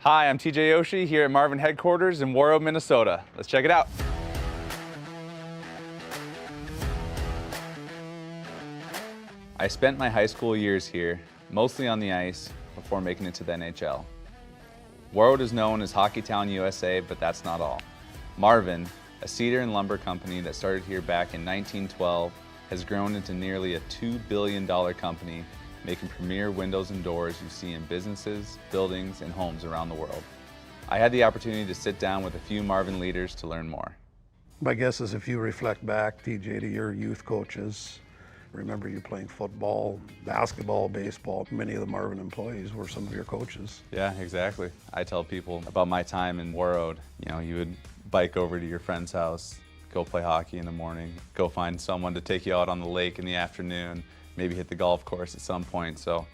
Hi, I'm TJ Yoshi here at Marvin headquarters in Warroad, Minnesota. Let's check it out. I spent my high school years here, mostly on the ice, before making it to the NHL. Warroad is known as Hockey Town USA, but that's not all. Marvin, a cedar and lumber company that started here back in 1912, has grown into nearly a $2 billion company, making premier windows and doors you see in businesses, buildings, and homes around the world. I had the opportunity to sit down with a few Marvin leaders to learn more. My guess is if you reflect back, TJ, to your youth coaches, remember you playing football, basketball, baseball. Many of the Marvin employees were some of your coaches. Yeah, exactly. I tell people about my time in Warroad. You know, you would bike over to your friend's house, go play hockey in the morning, go find someone to take you out on the lake in the afternoon, maybe hit the golf course at some point. So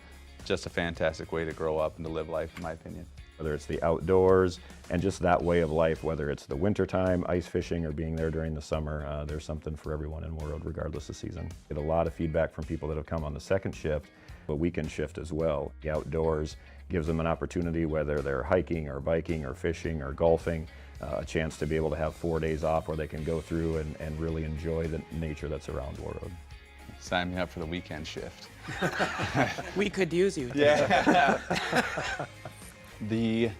just a fantastic way to grow up and to live life, in my opinion. Whether it's the outdoors and just that way of life, whether it's the wintertime, ice fishing, or being there during the summer, there's something for everyone in Warroad regardless of season. Get a lot of feedback from people that have come on the second shift, but weekend shift as well. The outdoors gives them an opportunity, whether they're hiking or biking or fishing or golfing, a chance to be able to have 4 days off where they can go through and really enjoy the nature that's around Warroad. Sign me up for the weekend shift. We could use you. Yeah. The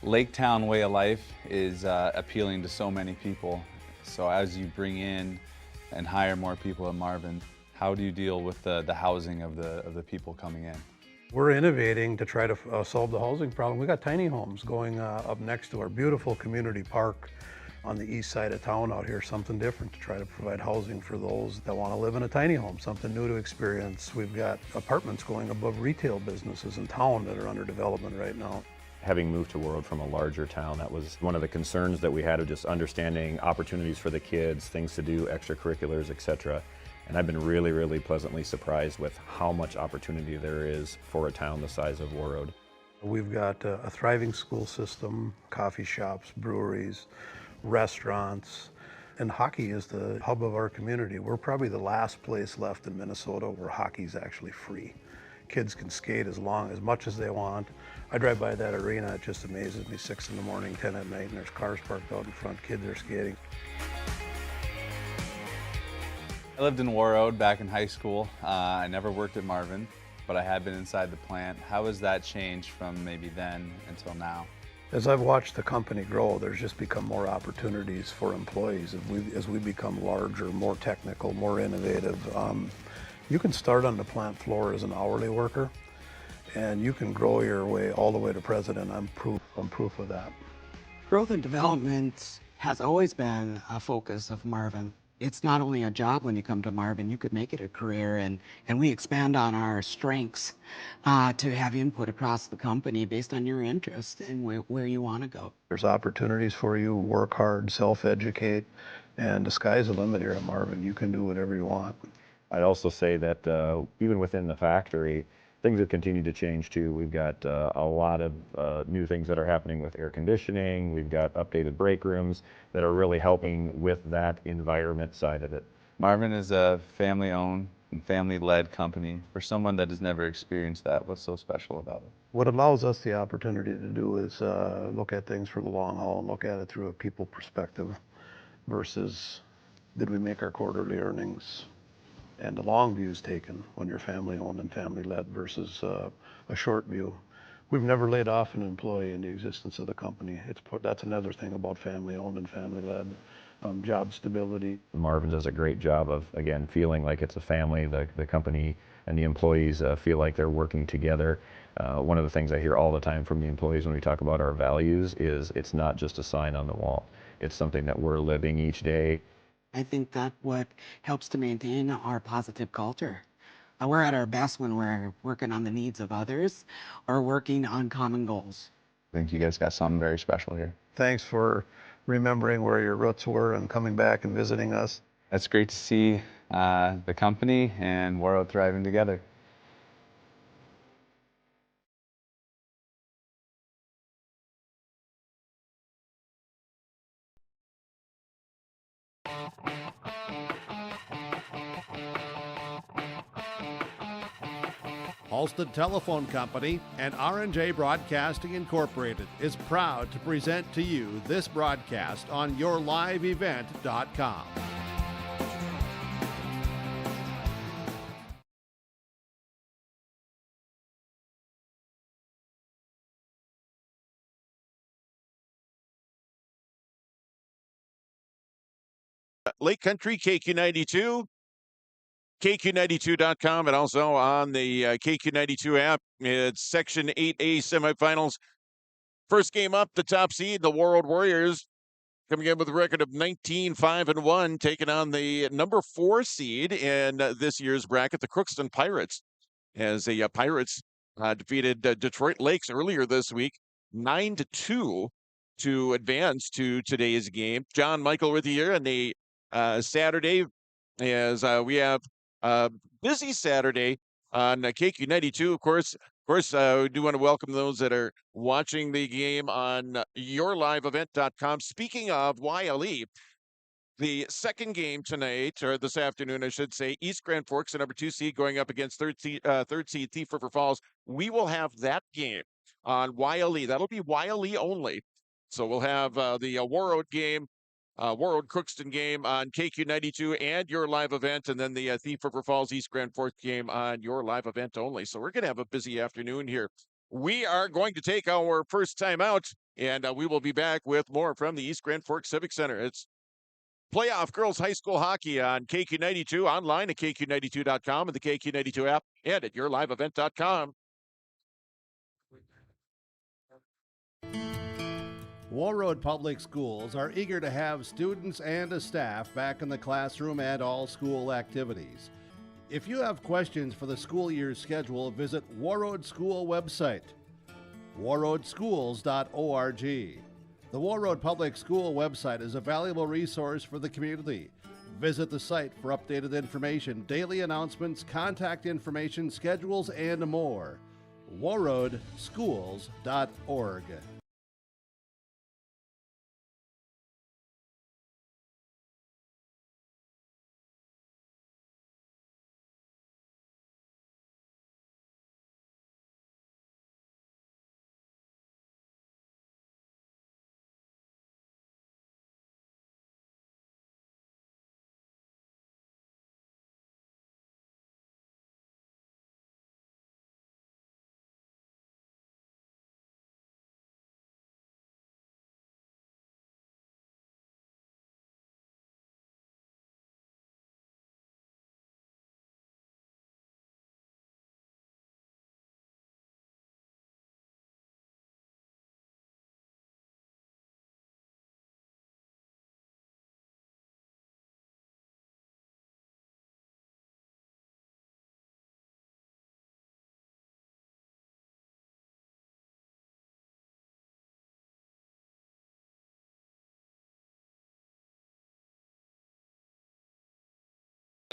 Lake Town way of life is appealing to so many people. So as you bring in and hire more people at Marvin, how do you deal with the housing of the people coming in? We're innovating to try to solve the housing problem. We got tiny homes going up next to our beautiful community park on the east side of town out here, something different to try to provide housing for those that want to live in a tiny home, something new to experience. We've got apartments going above retail businesses in town that are under development right now. Having moved to Warroad from a larger town, that was one of the concerns that we had of just understanding opportunities for the kids, things to do, extracurriculars, etc. And I've been really, really pleasantly surprised with how much opportunity there is for a town the size of Warroad. We've got a thriving school system, coffee shops, breweries, restaurants, and hockey is the hub of our community. We're probably the last place left in Minnesota where hockey is actually free. Kids can skate as much as they want. I drive by that arena, it just amazes me. 6 in the morning, 10 at night, and there's cars parked out in front, kids are skating. I lived in Warroad back in high school. I never worked at Marvin, but I had been inside the plant. How has that changed from maybe then until now? As I've watched the company grow, there's just become more opportunities for employees as we become larger, more technical, more innovative. You can start on the plant floor as an hourly worker, and you can grow your way all the way to president. I'm proof of that. Growth and development has always been a focus of Marvin. It's not only a job when you come to Marvin, you could make it a career, and we expand on our strengths to have input across the company based on your interest and where you want to go. There's opportunities for you, work hard, self-educate, and the sky's the limit here at Marvin. You can do whatever you want. I'd also say that even within the factory, things have continued to change too. We've got a lot of new things that are happening with air conditioning. We've got updated break rooms that are really helping with that environment side of it. Marvin is a family-owned and family-led company. For someone that has never experienced that, what's so special about it? What allows us the opportunity to do is look at things for the long haul and look at it through a people perspective versus did we make our quarterly earnings? And the long view is taken when you're family-owned and family-led versus a short view. We've never laid off an employee in the existence of the company. That's another thing about family-owned and family-led. Job stability. Marvin does a great job of, again, feeling like it's a family. The company and the employees feel like they're working together. One of the things I hear all the time from the employees when we talk about our values is it's not just a sign on the wall. It's something that we're living each day. I think that's what helps to maintain our positive culture. We're at our best when we're working on the needs of others or working on common goals. I think you guys got something very special here. Thanks for remembering where your roots were and coming back and visiting us. It's great to see the company and Warroad thriving together. Halstead Telephone Company and R&J Broadcasting Incorporated is proud to present to you this broadcast on yourliveevent.com. Lake Country, KQ92, KQ92.com, and also on the KQ92 app. It's Section 8A semifinals. First game up, the top seed, the Warroad Warriors, coming in with a record of 19-5-1, taking on the number 4 seed in this year's bracket, the Crookston Pirates, as the Pirates defeated Detroit Lakes earlier this week, 9-2 to advance to today's game. John Michael with you here on the Saturday, as we have a busy Saturday on KQ92. Of course, we do want to welcome those that are watching the game on yourliveevent.com. Speaking of YLE, the second game tonight, or this afternoon, I should say, East Grand Forks, the number 2 seed, going up against third seed Thief River Falls. We will have that game on YLE. That'll be YLE only. So we'll have the Warroad game, Warroad Crookston game on KQ92 and your live event, and then the Thief River Falls East Grand Forks game on your live event only. So we're going to have a busy afternoon here. We are going to take our first time out, and we will be back with more from the East Grand Forks Civic Center. It's playoff girls high school hockey on KQ92, online at KQ92.com and the KQ92 app, and at yourliveevent.com. Warroad Public Schools are eager to have students and a staff back in the classroom and all school activities. If you have questions for the school year schedule, visit Warroad School website, warroadschools.org. The Warroad Public School website is a valuable resource for the community. Visit the site for updated information, daily announcements, contact information, schedules, and more. warroadschools.org.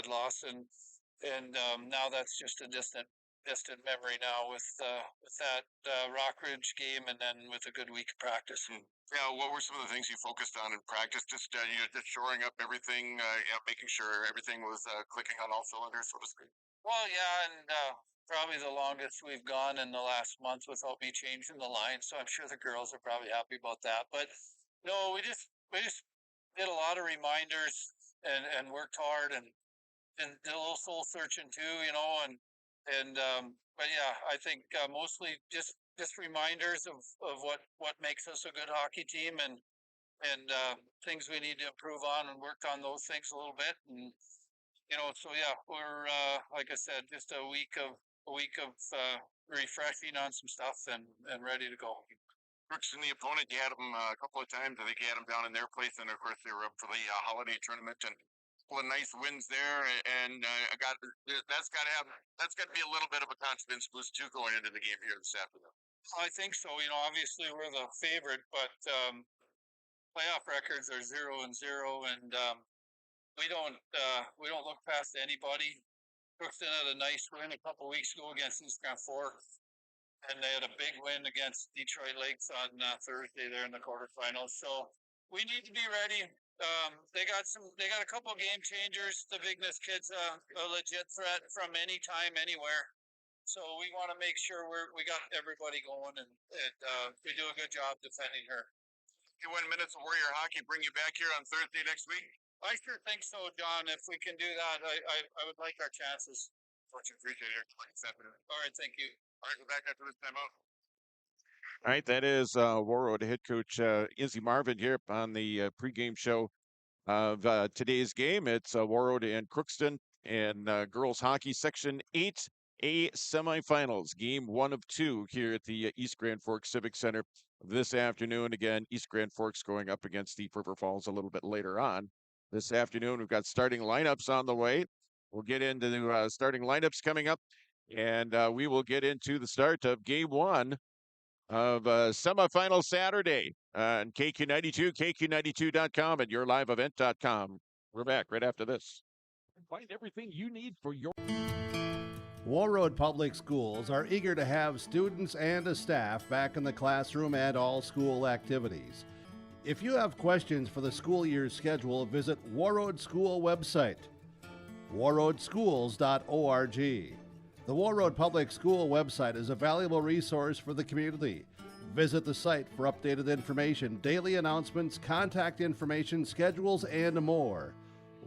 Loss, and now that's just a distant memory now with that Rock Ridge game, and then with a good week of practice. Yeah, what were some of the things you focused on in practice? Just just shoring up everything, making sure everything was clicking on all cylinders, so to speak. Well, yeah, and probably the longest we've gone in the last month without me changing the line, so I'm sure the girls are probably happy about that. But no, we just did a lot of reminders and worked hard and did a little soul searching too, and but yeah, I think mostly just reminders of what makes us a good hockey team, and things we need to improve on, and worked on those things a little bit, and so yeah, we're like I said, just a week of refreshing on some stuff and ready to go. Crookston, the opponent, you had them a couple of times. I think you had them down in their place, and of course they were up for the holiday tournament, and couple of nice wins there, and that's got to be a little bit of a confidence boost too going into the game here this afternoon. I think so. Obviously we're the favorite, but playoff records are 0-0, and we don't look past anybody. Crookston had a nice win a couple weeks ago against East Grand Forks, and they had a big win against Detroit Lakes on Thursday there in the quarterfinals. So we need to be ready. They got a couple of game changers. The Vignes kids, a legit threat from anytime, anywhere. So we want to make sure we got everybody going and we do a good job defending her. You win minutes of Warrior hockey, bring you back here on Thursday next week. I sure think so, John. If we can do that, I would like our chances. Much appreciated. All right, thank you. All right, we're back after this time out. All right, that is Warroad head coach Izzy Marvin here on the pregame show of today's game. It's Warroad and Crookston in girls hockey section 8A semifinals, game 1 of 2 here at the East Grand Forks Civic Center this afternoon. Again, East Grand Forks going up against Deep River Falls a little bit later on this afternoon. We've got starting lineups on the way. We'll get into the starting lineups coming up, and we will get into the start of game 1 of semifinal Saturday on KQ92, KQ92.com, and yourliveevent.com. We're back right after this. Find everything you need for your... Warroad Public Schools are eager to have students and a staff back in the classroom and all school activities. If you have questions for the school year's schedule, visit Warroad School website, warroadschools.org. The Warroad Public School website is a valuable resource for the community. Visit the site for updated information, daily announcements, contact information, schedules, and more.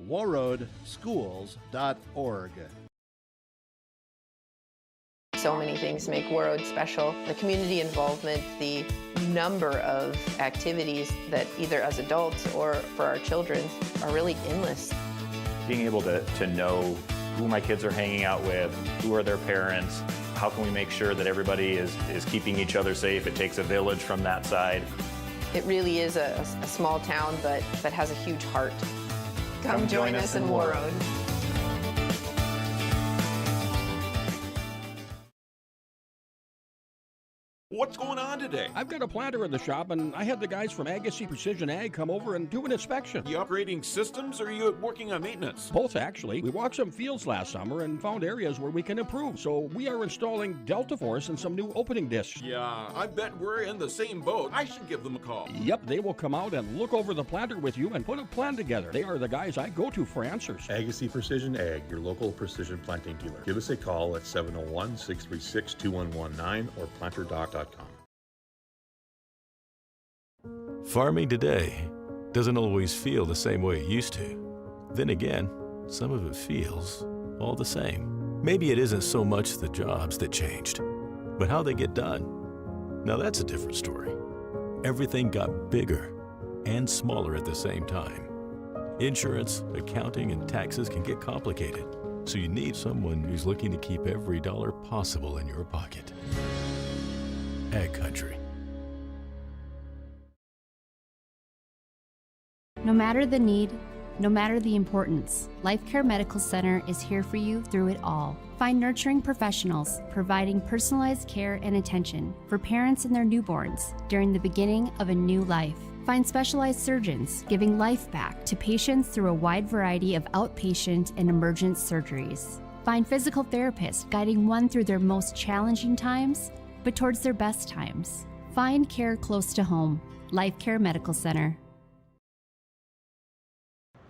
warroadschools.org. So many things make Warroad special. The community involvement, the number of activities that either as adults or for our children are really endless. Being able to know who my kids are hanging out with, who are their parents, how can we make sure that everybody is keeping each other safe? It takes a village from that side. It really is a small town, but has a huge heart. Come join us in Warroad. What's going on today? I've got a planter in the shop, and I had the guys from Agassi Precision Ag come over and do an inspection. You upgrading systems, or are you working on maintenance? Both, actually. We walked some fields last summer and found areas where we can improve, so we are installing Delta Force and some new opening discs. Yeah, I bet we're in the same boat. I should give them a call. Yep, they will come out and look over the planter with you and put a plan together. They are the guys I go to for answers. Agassi Precision Ag, your local precision planting dealer. Give us a call at 701-636-2119 or planterdoc.com. Farming today doesn't always feel the same way it used to. Then again, some of it feels all the same. Maybe it isn't so much the jobs that changed, but how they get done. Now that's a different story. Everything got bigger and smaller at the same time. Insurance, accounting, and taxes can get complicated, so you need someone who's looking to keep every dollar possible in your pocket. Ag Country. No matter the need, no matter the importance, Life Care Medical Center is here for you through it all. Find nurturing professionals providing personalized care and attention for parents and their newborns during the beginning of a new life. Find specialized surgeons giving life back to patients through a wide variety of outpatient and emergent surgeries. Find physical therapists guiding one through their most challenging times, but towards their best times. Find care close to home. Life Care Medical Center.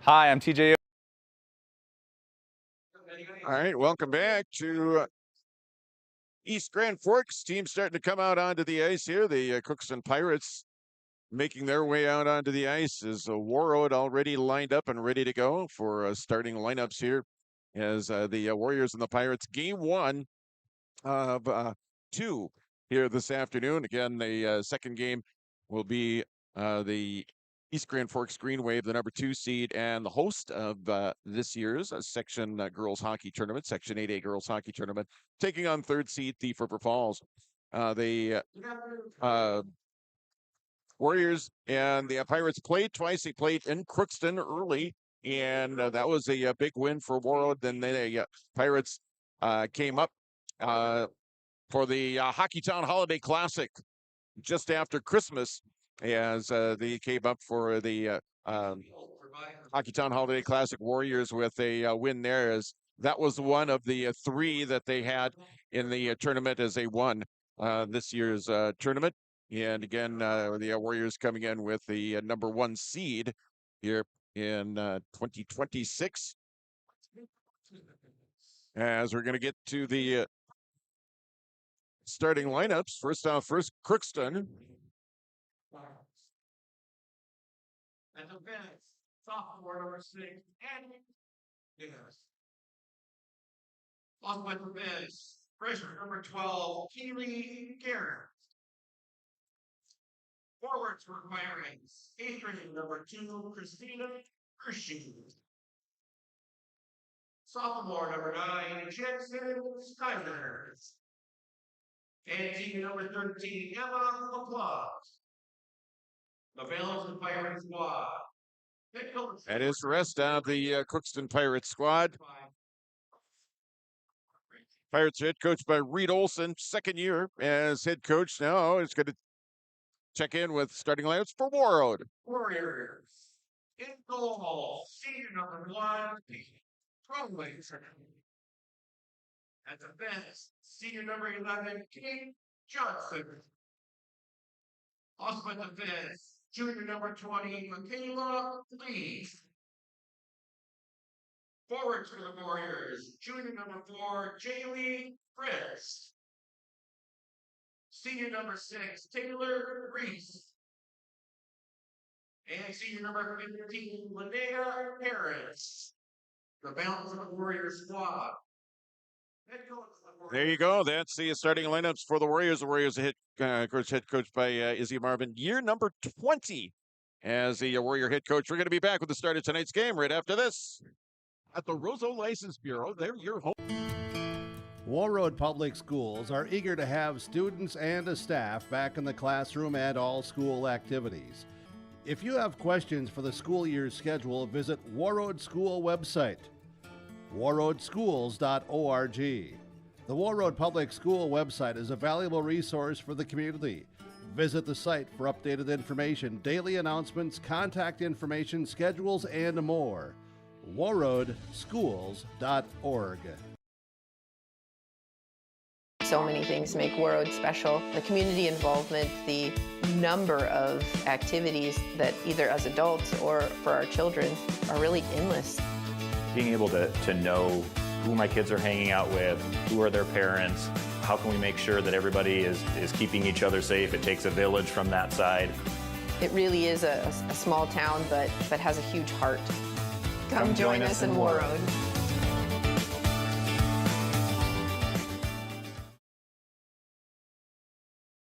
Hi, I'm TJ. All right, welcome back to East Grand Forks. Team starting to come out onto the ice here. The Crookston Pirates making their way out onto the ice. Is Warroad already lined up and ready to go for starting lineups here as the Warriors and the Pirates game 1 of 2 here this afternoon. Again, the second game will be the East Grand Forks Green Wave, the number 2 seed, and the host of this year's Section Girls Hockey Tournament, Section 8A Girls Hockey Tournament, taking on 3rd seed Thief River Falls. The Warriors and the Pirates played twice. They played in Crookston early, and that was a big win for Warroad. Then the Pirates came up for the Hockeytown Holiday Classic just after Christmas, as they came up for the Hockeytown Holiday Classic. Warriors with a win there, as that was one of the 3 that they had in the tournament as they won this year's tournament. And again, the Warriors coming in with the number 1 seed here in 2026. As we're going to get to the starting lineups. First Crookston. And the bench, sophomore number 6, Annie. Yes. On with the bench, freshman number 12, Keely Garrett. Forwards for Clarence, featuring number 2, Christina Hershey. Sophomore number 9, Jensen Steiner. And team number 13, Emma LaPlante. The balance of Pirates squad. That is the rest of the Crookston Pirates squad. Pirates head coach by Reed Olson, second year as head coach. Now is going to check in with starting lineups for Warroad. Warriors. In goal, senior number 1, Crowley. At the bench, senior number 11, Kate Johnson. Also at the bench, junior number 20, Michaela Lee. Forwards for the Warriors, junior number 4, Jaylee Fritz. Senior number 6, Taylor Reese. And senior number 15, Linnea Harris. The balance of the Warriors squad. There you go. That's the starting lineups for the Warriors. The Warriors head coach by Izzy Marvin, year number 20 as the Warrior head coach. We're going to be back with the start of tonight's game right after this. At the Roseau License Bureau, they're your home. Warroad Public Schools are eager to have students and a staff back in the classroom and all school activities. If you have questions for the school year's schedule, visit Warroad School website, warroadschools.org. The Warroad Public School website is a valuable resource for the community. Visit the site for updated information, daily announcements, contact information, schedules, and more. warroadschools.org. So many things make Warroad special. The community involvement, the number of activities that either as adults or for our children are really endless. Being able to know who my kids are hanging out with, who are their parents, how can we make sure that everybody is keeping each other safe? It takes a village from that side. It really is a small town, but has a huge heart. Come join us in Warroad.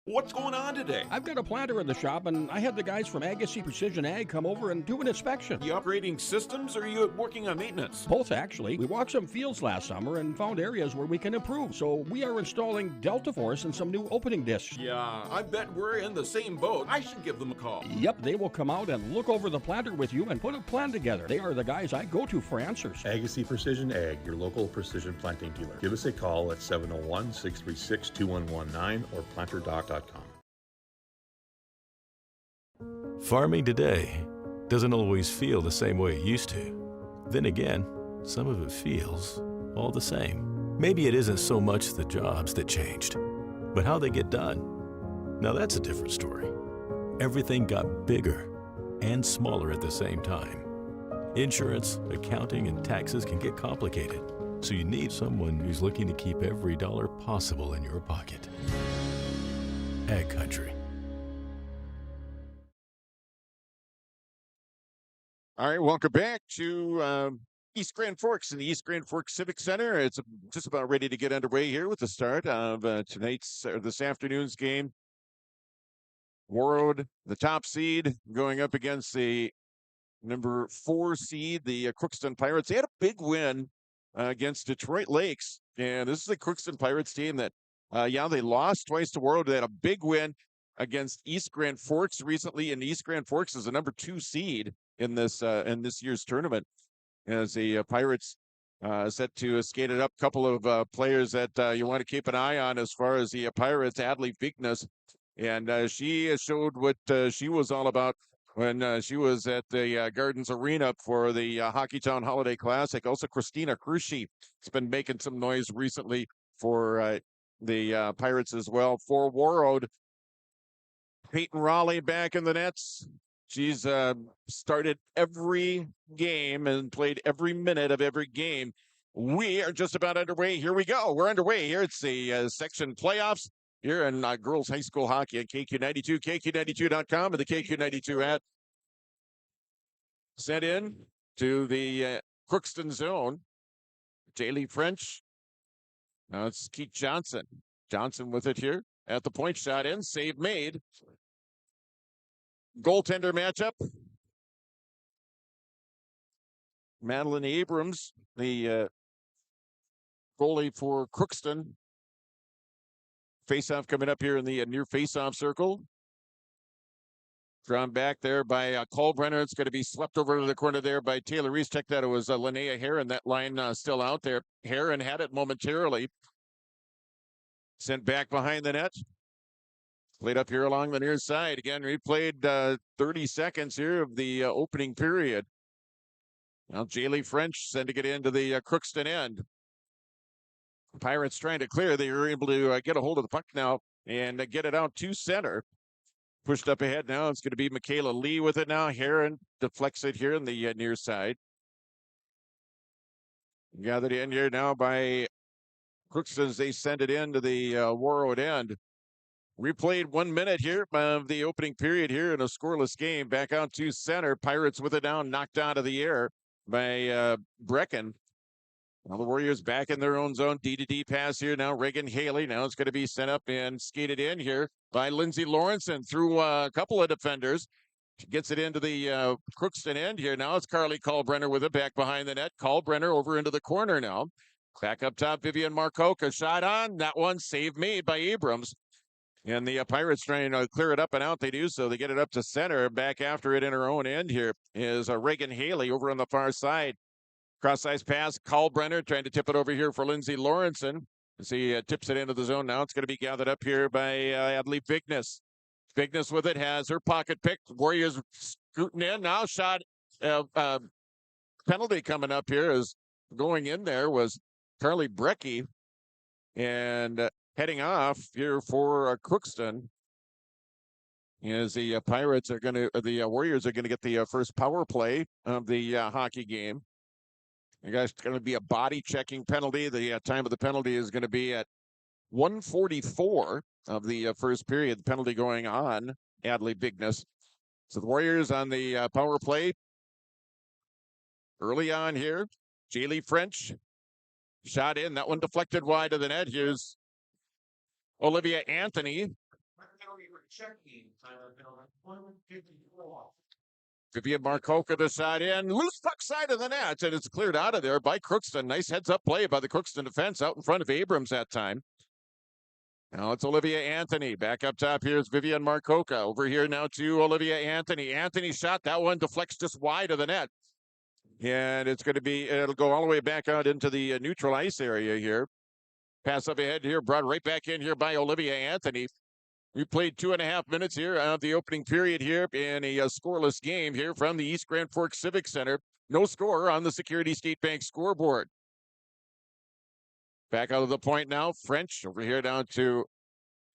What's going on today? I've got a planter in the shop, and I had the guys from Agassiz Precision Ag come over and do an inspection. You upgrading systems, or are you working on maintenance? Both, actually. We walked some fields last summer and found areas where we can improve, so we are installing Delta Force and some new opening discs. Yeah, I bet we're in the same boat. I should give them a call. Yep, they will come out and look over the planter with you and put a plan together. They are the guys I go to for answers. Agassiz Precision Ag, your local precision planting dealer. Give us a call at 701-636-2119 or planterdoc.com. Farming today doesn't always feel the same way it used to. Then again, some of it feels all the same. Maybe it isn't so much the jobs that changed, but how they get done. Now that's a different story. Everything got bigger and smaller at the same time. Insurance, accounting, and taxes can get complicated, so you need someone who's looking to keep every dollar possible in your pocket. Ag Country. All right, welcome back to East Grand Forks in the East Grand Forks Civic Center. It's just about ready to get underway here with the start of this afternoon's game. Warroad, the top seed, going up against the number 4 seed, the Crookston Pirates. They had a big win against Detroit Lakes, and this is the Crookston Pirates team that, they lost twice to Warroad. They had a big win against East Grand Forks recently, and East Grand Forks is the number 2 seed in this year's tournament, as the Pirates set to skate it up. A couple of players that you want to keep an eye on as far as the Pirates. Adley Vignes, and she showed what she was all about when she was at the Gardens Arena for the Hockeytown Holiday Classic. Also, Christina Hershey has been making some noise recently for the Pirates as well. For Warroad, Peyton Raleigh back in the nets. She's started every game and played every minute of every game. We are just about underway. Here we go. We're underway here. It's the section playoffs. here in girls high school hockey at KQ92, KQ92.com, and the KQ92 app. Sent in to the Crookston zone. Jaylee French. Now it's Keith Johnson. Johnson with it here at the point, shot in, save made. Goaltender matchup. Madeline Abrams, the goalie for Crookston. Face-off coming up here in the near face-off circle. Drawn back there by Kalbrenner. It's going to be swept over to the corner there by Taylor Reese. Check that. It was Linnea Heron. That line still out there. Heron had it momentarily. Sent back behind the net. Played up here along the near side. Again, replayed 30 seconds here of the opening period. Now Jaylee French sending it into the Crookston end. Pirates trying to clear. They were able to get a hold of the puck now and get it out to center. Pushed up ahead now. It's going to be Michaela Lee with it now. Heron deflects it here in the near side. Gathered in here now by Crookston as they send it into the Warroad end. Replayed 1 minute here of the opening period here in a scoreless game. Back out to center. Pirates with it down, knocked out of the air by Brecken. Now the Warriors back in their own zone. D-to-D pass here now. Reagan Haley. Now it's going to be sent up and skated in here by Lindsay Lawrenson through a couple of defenders. She gets it into the Crookston end here. Now it's Carly Kalbrenner with it back behind the net. Kalbrenner over into the corner now. Back up top, Vivian Marcoca. Shot on. That one save made by Abrams. And the Pirates trying to clear it up and out. They do so. They get it up to center. Back after it in her own end here is Reagan Haley over on the far side. Cross-ice pass, Kalbrenner trying to tip it over here for Lindsay Lawrenson. As he tips it into the zone now, it's going to be gathered up here by Adley Vignes. Vignes with it, has her pocket picked. Warriors scooting in now. Shot, penalty coming up here is going in there was Carly Brecky. And heading off here for Crookston is the Pirates are going to, the Warriors are going to get the first power play of the hockey game. I guess it's going to be a body checking penalty. The time of the penalty is going to be at 1:44 of the first period. The penalty going on Adley Vignes. So the Warriors on the power play early on here. Jaylee French shot in. That one deflected wide of the net. Here's Olivia Anthony. Vivian Marcoca the side in. Loose puck side of the net, and it's cleared out of there by Crookston. Nice heads-up play by the Crookston defense out in front of Abrams that time. Now it's Olivia Anthony. Back up top here is Vivian Marcoca. Over here now to Olivia Anthony. Anthony shot. That one deflects just wide of the net. And it's going to be, it'll go all the way back out into the neutral ice area here. Pass up ahead here, brought right back in here by Olivia Anthony. We played 2.5 minutes here of the opening period here in a scoreless game here from the East Grand Forks Civic Center. No score on the Security State Bank scoreboard. Back out of the point now. French over here down to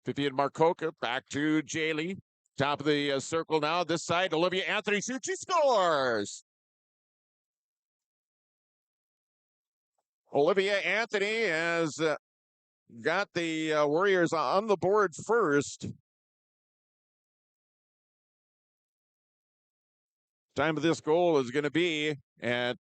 Vivian Marcoca. Back to Jaylee. Top of the circle now. This side, Olivia Anthony shoots. She scores! Olivia Anthony has got the Warriors on the board first. Time of this goal is going to be at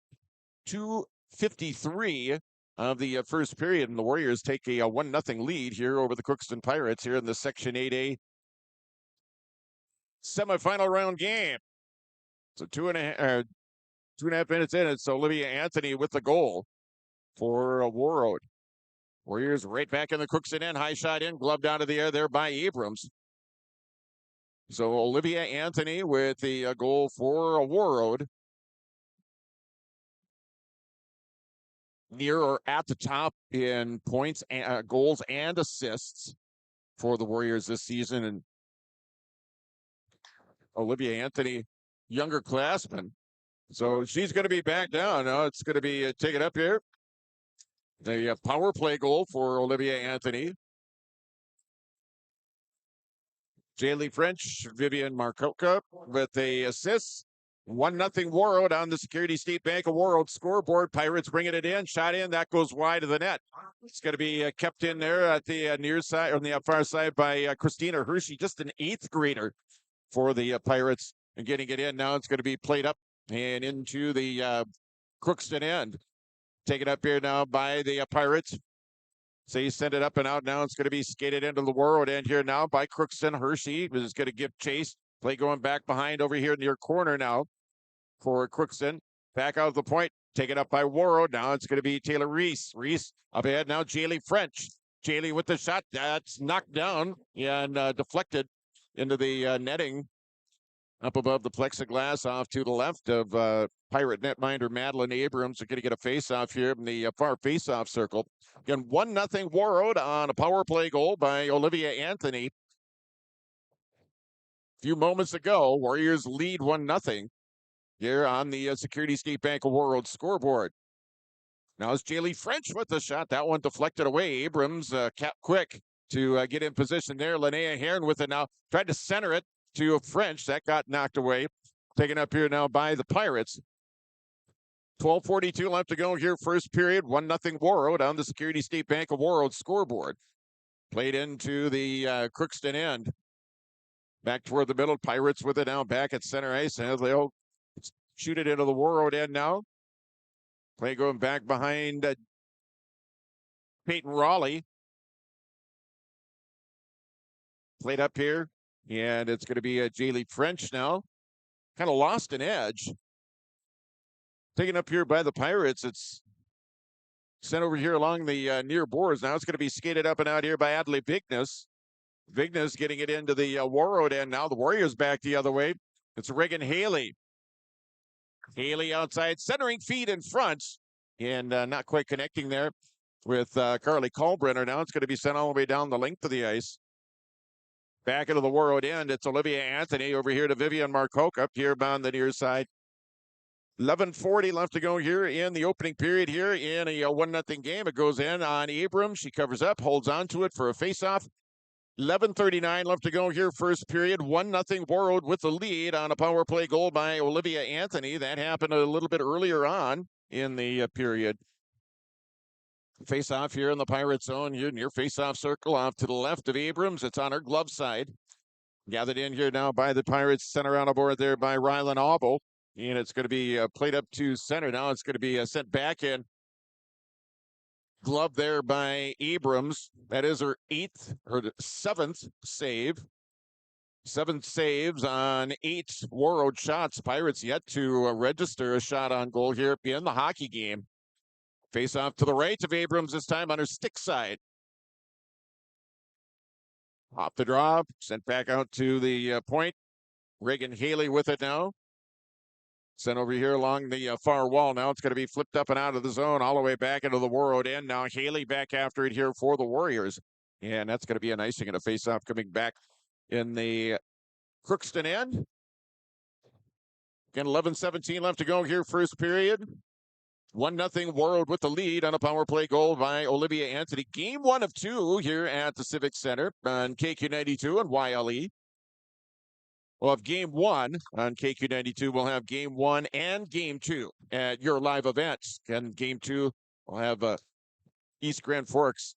2:53 of the first period, and the Warriors take a 1-0 lead here over the Crookston Pirates here in the Section 8A semifinal round game. So 2.5 minutes in, it's Olivia Anthony with the goal for Warroad. Warriors right back in the Crookston end. High shot in, gloved out of the air there by Abrams. So Olivia Anthony with the goal for Warroad. Near or at the top in points, goals, and assists for the Warriors this season. And Olivia Anthony, younger classman. So she's going to be back down. Now it's going to be taken up here. The power play goal for Olivia Anthony. Jaylee French, Vivian Marcoca with the assists. 1-0 Warroad on the Security State Bank of Warroad scoreboard. Pirates bringing it in, shot in, that goes wide of the net. It's going to be kept in there at the near side, on the far side by Christina Hershey, just an 8th grader for the Pirates, and getting it in. Now it's going to be played up and into the Crookston end. Taken up here now by the Pirates. So you send it up and out. Now it's going to be skated into the Warroad end here now by Crookston. Hershey is going to give chase. Play going back behind over here near corner now for Crookston. Back out of the point. Taken up by Warroad. Now it's going to be Taylor Reese. Reese up ahead now. Jaylee French. Jaylee with the shot. That's knocked down and deflected into the netting up above the plexiglass off to the left of Pirate netminder Madeline Abrams. Are going to get a face-off here in the far face-off circle. Again, 1-0 Warroad on a power play goal by Olivia Anthony. A few moments ago, Warriors lead 1-0 here on the Security State Bank of Warroad scoreboard. Now it's Jaylee French with the shot. That one deflected away. Abrams cap quick to get in position there. Linnea Heron with it now. Tried to center it to French. That got knocked away. Taken up here now by the Pirates. 12:42 left to go here, first period. 1-0 Warroad on the Security State Bank of Warroad scoreboard. Played into the Crookston end. Back toward the middle. Pirates with it now back at center ice. And they'll shoot it into the Warroad end now. Play going back behind Peyton Raleigh. Played up here. And it's going to be Jaylee French now. Kind of lost an edge. Taken up here by the Pirates. It's sent over here along the near boards. Now it's going to be skated up and out here by Adley Vignes. Vignes getting it into the Warroad end now. The Warriors back the other way. It's Reagan Haley. Haley outside, centering feed in front. And not quite connecting there with Carly Kalbrenner. Now it's going to be sent all the way down the length of the ice. Back into the Warroad end. It's Olivia Anthony over here to Vivian Marcoke up here on the near side. 11:40 left to go here in the opening period here in a 1-0 game. It goes in on Abrams. She covers up, holds on to it for a faceoff. 11:39 left to go here, first period. 1-0 Warroad with the lead on a power play goal by Olivia Anthony. That happened a little bit earlier on in the period. Face-off here in the Pirate zone, here near face-off circle off to the left of Abrams. It's on her glove side. Gathered in here now by the Pirates, sent around aboard there by Rylan Auble. And it's going to be played up to center. Now it's going to be sent back in. Glove there by Abrams. That is her 7th save. 7 saves on 8 Warroad shots. Pirates yet to register a shot on goal here in the hockey game. Face off to the right of Abrams this time on her stick side. Off the draw, sent back out to the point. Reagan Haley with it now. Sent over here along the far wall. Now it's going to be flipped up and out of the zone all the way back into the Warroad end. Now Haley back after it here for the Warriors. And that's going to be an icing and a face-off coming back in the Crookston end. Again, 11:17 left to go here, first period. 1-0 Warroad with the lead on a power play goal by Olivia Anthony. Game 1 of 2 here at the Civic Center on KQ92 and YLE. We'll have game 1 on KQ92. We'll have game 1 and game 2 at your live events. And game 2, we'll have East Grand Forks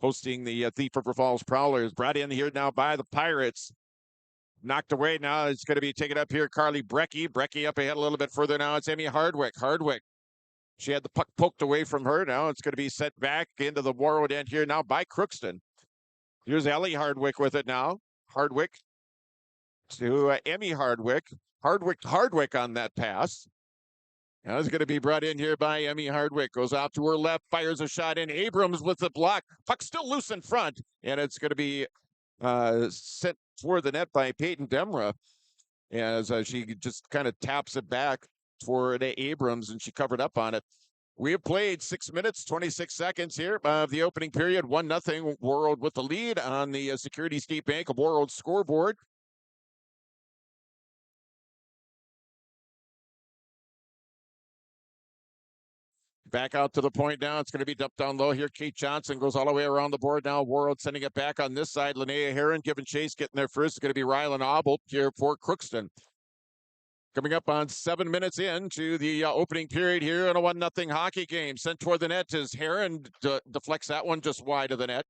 hosting the Thief River Falls Prowlers. Brought in here now by the Pirates. Knocked away now. It's going to be taken up here. Carly Brecky. Brecky up ahead a little bit further now. It's Emmy Hardwick. Hardwick. She had the puck poked away from her. Now it's going to be set back into the Warroad end here now by Crookston. Here's Ellie Hardwick with it now. Hardwick to Emmy Hardwick. Hardwick on that pass. Now it's going to be brought in here by Emmy Hardwick. Goes out to her left, fires a shot in. Abrams with the block. Puck still loose in front. And it's going to be sent toward the net by Peyton Demra as she just kind of taps it back toward Abrams, and she covered up on it. We have played 6 minutes, 26 seconds here of the opening period. 1-0 Warroad with the lead on the Security State Bank of Warroad scoreboard. Back out to the point now. It's going to be dumped down low here. Kate Johnson goes all the way around the board now. Warroad sending it back on this side. Linnea Heron giving chase, getting there first. It's going to be Rylan Auble here for Crookston. Coming up on 7 minutes into the opening period here in a 1-0 hockey game. Sent toward the net as Heron deflects that one just wide of the net.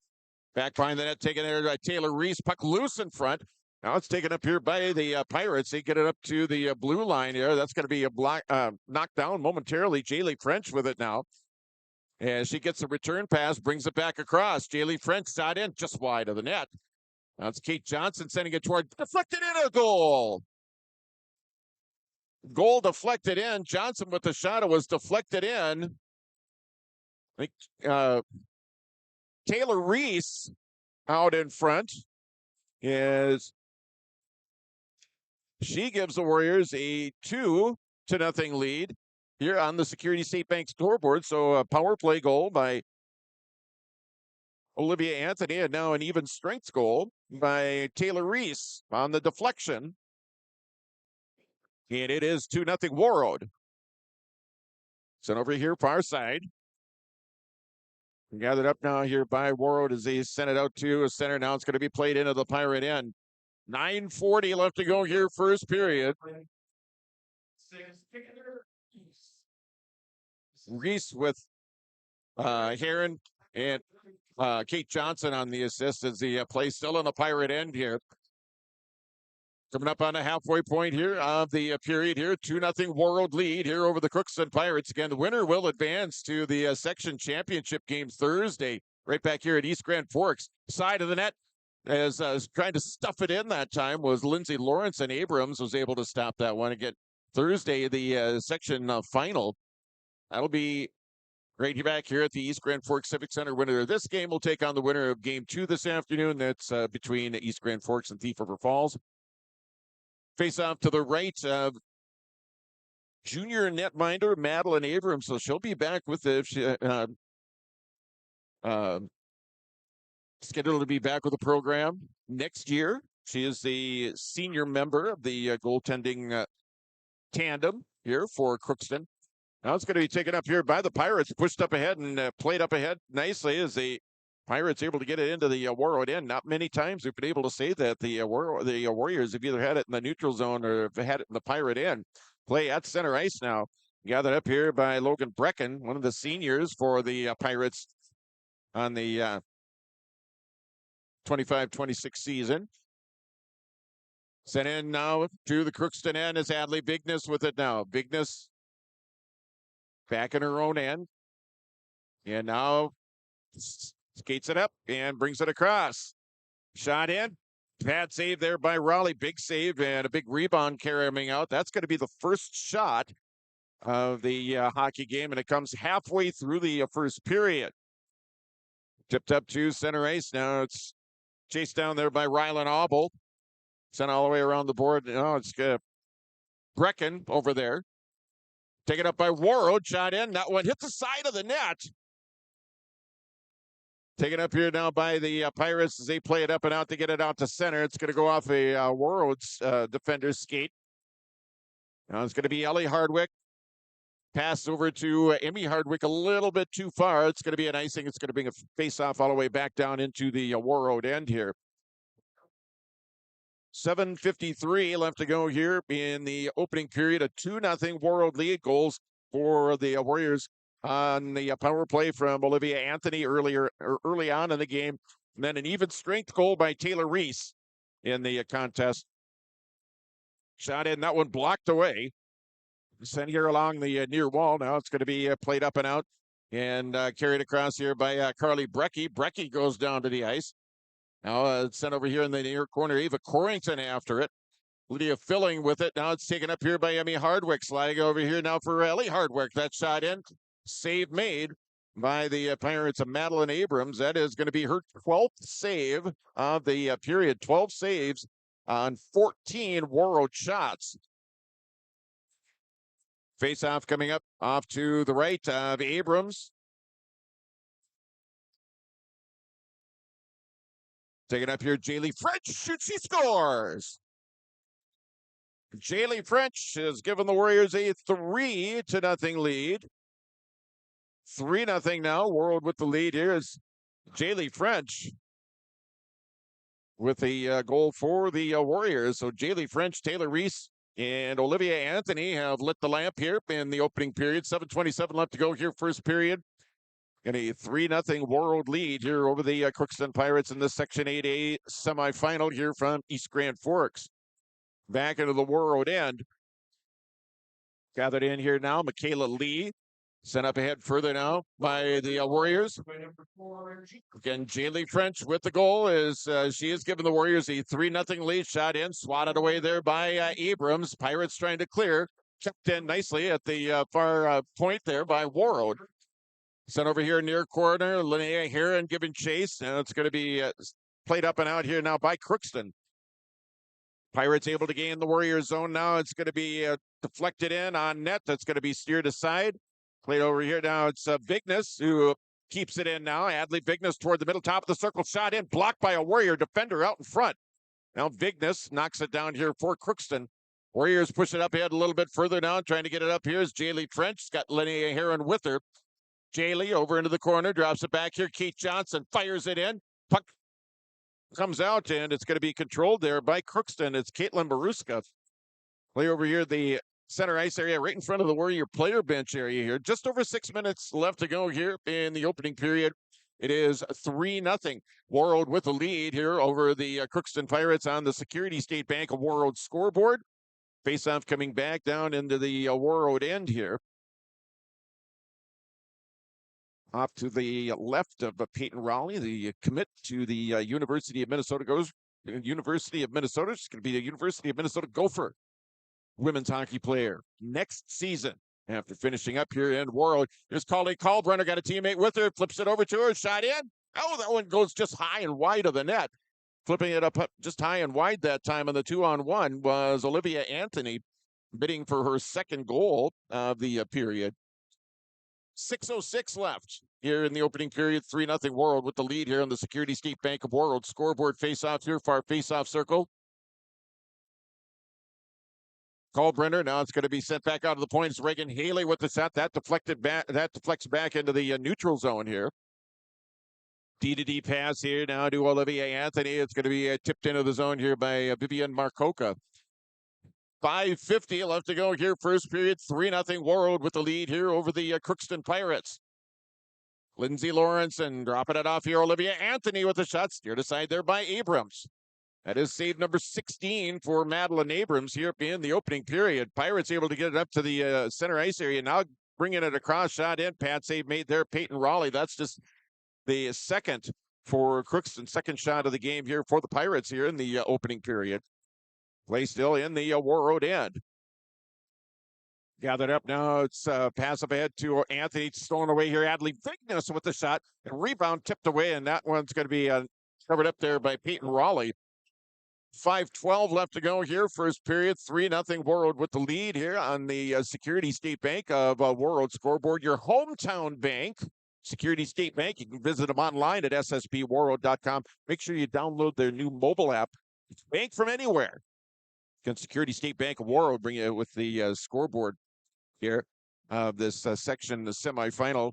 Back behind the net, taken there by Taylor Reese. Puck loose in front. Now it's taken up here by the Pirates. They get it up to the blue line here. That's going to be a knocked down momentarily. Jaylee French with it now. As she gets a return pass, brings it back across. Jaylee French shot in just wide of the net. Now it's Kate Johnson sending it toward, deflected in, a goal. Goal deflected in. Johnson with the shot. It was deflected in. I think Taylor Reese out in front is she gives the Warriors a 2-0 lead here on the Security State Bank scoreboard. So a power play goal by Olivia Anthony, and now an even strength goal by Taylor Reese on the deflection. And it is 2-0 Warroad. Sent over here, far side. Gathered up now here by Warroad as they send it out to a center. Now it's going to be played into the Pirate end. 9:40 left to go here, first period. Reese with Heron and Kate Johnson on the assist as the play still in the Pirate end here. Coming up on the halfway point here of the period here. 2-0 Warroad lead here over the Crookston Pirates. Again, the winner will advance to the section championship game Thursday. Right back here at East Grand Forks. Side of the net, as trying to stuff it in that time, was Lindsay Lawrence, and Abrams was able to stop that one. Again, Thursday, the section final. That'll be right back here at the East Grand Forks Civic Center. Winner of this game will take on the winner of game 2 this afternoon. That's between East Grand Forks and Thief River Falls. Face off to the right of junior netminder Madeline Abrams. So she'll be back with the scheduled to be back with the program next year. She is the senior member of the goaltending tandem here for Crookston. Now it's going to be taken up here by the Pirates, pushed up ahead and played up ahead nicely as the Pirates able to get it into the Warroad end. Not many times we've been able to say that the Warriors have either had it in the neutral zone or have had it in the Pirate end. Play at center ice now. Gathered up here by Logan Brecken, one of the seniors for the Pirates on the 25-26 season. Sent in now to the Crookston end is Adley Bigness with it now. Bigness back in her own end. And now skates it up and brings it across. Shot in. Bad save there by Raleigh. Big save and a big rebound carrying out. That's going to be the first shot of the hockey game, and it comes halfway through the first period. Tipped up to center ice. Now it's chased down there by Rylan Auble. Sent all the way around the board. No, it's Brecken over there. Taken up by Warroad. Shot in. That one hit the side of the net. Taken up here now by the Pirates as they play it up and out to get it out to center. It's going to go off a Warroad's defender's skate. Now it's going to be Ellie Hardwick. Pass over to Emmy Hardwick a little bit too far. It's going to be an icing. It's going to bring a face-off all the way back down into the Warroad end here. 7:53 left to go here in the opening period. A 2-0 Warroad lead. Goals for the Warriors on the power play from Olivia Anthony early on in the game. And then an even strength goal by Taylor Reese in the contest. Shot in, that one blocked away. Sent here along the near wall. Now it's going to be played up and out and carried across here by Carly Brecky. Brecky goes down to the ice. Now it's sent over here in the near corner. Eva Corrington after it. Lydia Filling with it. Now it's taken up here by Emmy Hardwick. Sliding over here now for Ellie Hardwick. That shot in. Save made by the Pirates of Madeline Abrams. That is going to be her 12th save of the period. 12 saves on 14 Warroad shots. Face-off coming up off to the right of Abrams. Taking up here, Jaylee French shoots, she scores. Jaylee French has given the Warriors a 3-0 lead. 3-0 now. Warroad with the lead here is Jaylee French with the goal for the Warriors. So Jaylee French, Taylor Reese and Olivia Anthony have lit the lamp here in the opening period. 7:27 left to go here, first period. And a 3-0 Warroad lead here over the Crookston Pirates in the Section 8A semifinal here from East Grand Forks. Back into the Warroad end. Gathered in here now, Michaela Lee. Sent up ahead further now by the Warriors. Again, Jaylee French with the goal as she has given the Warriors a 3-0 lead. Shot in, swatted away there by Abrams. Pirates trying to clear. Checked in nicely at the far point there by Warroad. Sent over here near corner. Linnea Heron giving chase. And it's going to be played up and out here now by Crookston. Pirates able to gain the Warriors zone now. It's going to be deflected in on net. That's going to be steered aside. Played over here now. It's Vignes who keeps it in now. Adley Vignes toward the middle, top of the circle. Shot in, blocked by a Warrior defender out in front. Now Vignes knocks it down here for Crookston. Warriors push it up ahead a little bit further now. Trying to get it up here is Jaylee French. She's got Linnea Heron with her. Jaylee over into the corner, drops it back here. Keith Johnson fires it in. Puck comes out, and it's going to be controlled there by Crookston. It's Caitlin Baruska. Play over here, the center ice area, right in front of the Warrior player bench area here. Just over 6 minutes left to go here in the opening period. It is 3-0. Warroad with the lead here over the Crookston Pirates on the Security State Bank of Warroad scoreboard. Face-off coming back down into the Warroad end here. Off to the left of Peyton Rowley, the commit to the University of Minnesota goes. University of Minnesota. She's going to be a University of Minnesota Gopher women's hockey player next season. After finishing up here in Warroad, here's Colleen Kalbrunner, got a teammate with her, flips it over to her, shot in. Oh, that one goes just high and wide of the net. Flipping it up just high and wide that time on the 2-on-1 was Olivia Anthony, bidding for her second goal of the period. 6:06 left here in the opening period. 3-0 Warroad with the lead here on the Security State Bank of Warroad scoreboard. Face-off here, far face-off circle. Kalbrenner, now it's going to be sent back out of the point. It's Reagan Haley with the shot. That deflects back into the neutral zone here. D-to-D pass here now to Olivia Anthony. It's going to be tipped into the zone here by Vivian Marcoca. 5:50 left to go here, first period. 3-0 Warroad with the lead here over the Crookston Pirates. Lindsay Lawrence and dropping it off here. Olivia Anthony with the shot, steered aside there by Abrams. That is save number 16 for Madeline Abrams here in the opening period. Pirates able to get it up to the center ice area. Now bringing it across, shot in. Pat save made there, Peyton Raleigh. That's just the second for Crookston. Second shot of the game here for the Pirates here in the opening period. Play still in the Warroad end. Gathered up now. It's pass up ahead to Anthony. Stolen away here. Adley Vignes with the shot. And rebound tipped away. And that one's going to be covered up there by Peyton Raleigh. 5:12 left to go here. First period. 3-0 Warroad with the lead here on the Security State Bank of Warroad scoreboard. Your hometown bank, Security State Bank. You can visit them online at ssbwarroad.com. Make sure you download their new mobile app. It's bank from anywhere. Can Security State Bank of Warroad bring you with the scoreboard here of this section, the semifinal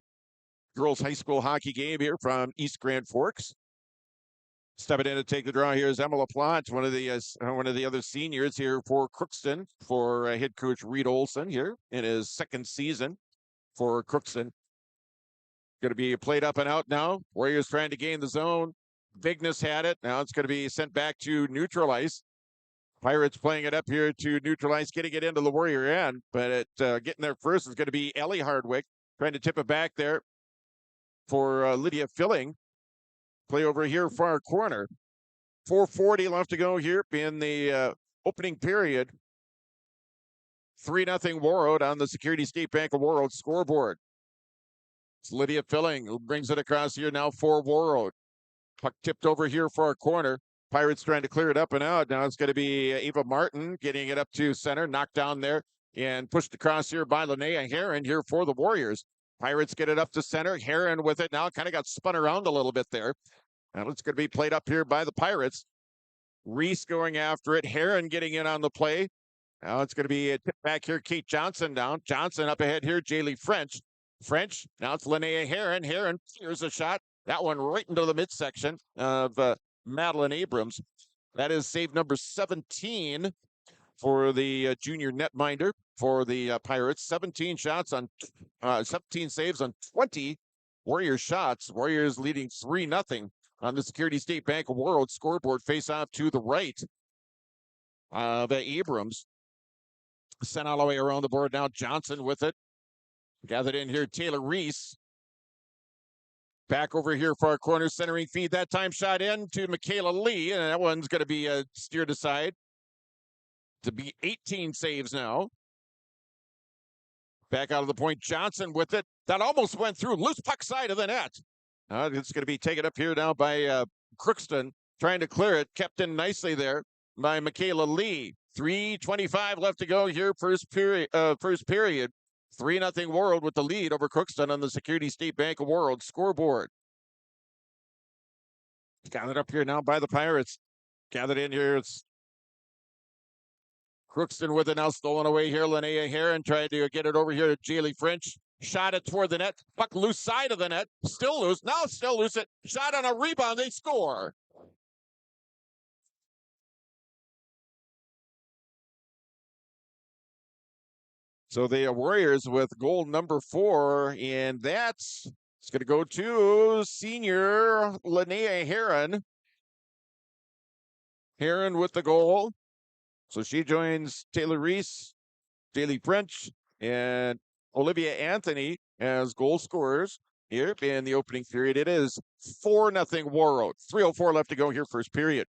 girls high school hockey game here from East Grand Forks. Stepping in to take the draw here is Emma LaPlante, one of the other seniors here for Crookston, for head coach Reed Olson here in his second season for Crookston. Going to be played up and out now. Warriors trying to gain the zone. Vignes had it. Now it's going to be sent back to neutral ice. Pirates playing it up here to neutral ice, getting it into the Warrior end, but getting there first is going to be Ellie Hardwick, trying to tip it back there for Lydia Filling. Play over here, far corner. 4:40 left to go here in the opening period. 3-0 Warroad on the Security State Bank of Warroad scoreboard. It's Lydia Filling who brings it across here now for Warroad. Puck tipped over here for our corner. Pirates trying to clear it up and out. Now it's going to be Ava Martin getting it up to center, knocked down there, and pushed across here by Linnea Heron here for the Warriors. Pirates get it up to center. Heron with it now, kind of got spun around a little bit there. Now it's going to be played up here by the Pirates. Reese going after it. Heron getting in on the play. Now it's going to be a tip back here. Kate Johnson down. Johnson up ahead here. Jaylee French. Now it's Linnea Heron. Heron clears a shot. That one right into the midsection of Madeline Abrams. That is save number 17 for the junior netminder for the Pirates. 17 shots on 17 saves on 20 Warriors shots. Warriors leading 3-0 on the Security State Bank of Warroad scoreboard. Face off to the right of Abrams. Sent all the way around the board now. Johnson with it. Gathered in here, Taylor Reese. Back over here for our corner centering feed. That time shot in to Michaela Lee, and that one's going to be steered aside to be 18 saves now. Back out of the point, Johnson with it. That almost went through. Loose puck side of the net. It's going to be taken up here now by Crookston, trying to clear it. Kept in nicely there by Michaela Lee. 3:25 left to go here, first period. 3-0 Warroad with the lead over Crookston on the Security State Bank of Warroad scoreboard. Gathered up here now by the Pirates. Gathered in here, it's Crookston with it now, stolen away here. Linnea Heron tried to get it over here to Jaylee French. Shot it toward the net. Puck loose side of the net. Still loose. Now still loose. It shot on a rebound. They score. So the Warriors with goal number 4, and it's going to go to senior Linnea Heron. Heron with the goal. So she joins Taylor Reese, Jaylee French, and Olivia Anthony as goal scorers here in the opening period. It is 4-0 Warroad. 3:04 left to go here, first period.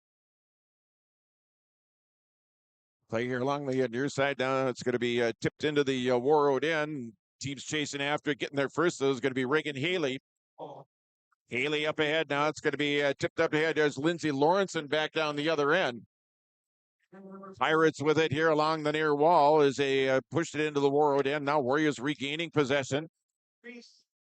Play here along the near side now. It's going to be tipped into the Warroad end. Teams chasing after it, getting there first. So it's going to be Reagan Haley. Haley up ahead now. It's going to be tipped up ahead. There's Lindsay Lawrenson back down the other end. Pirates with it here along the near wall as they pushed it into the Warroad end. Now Warriors regaining possession.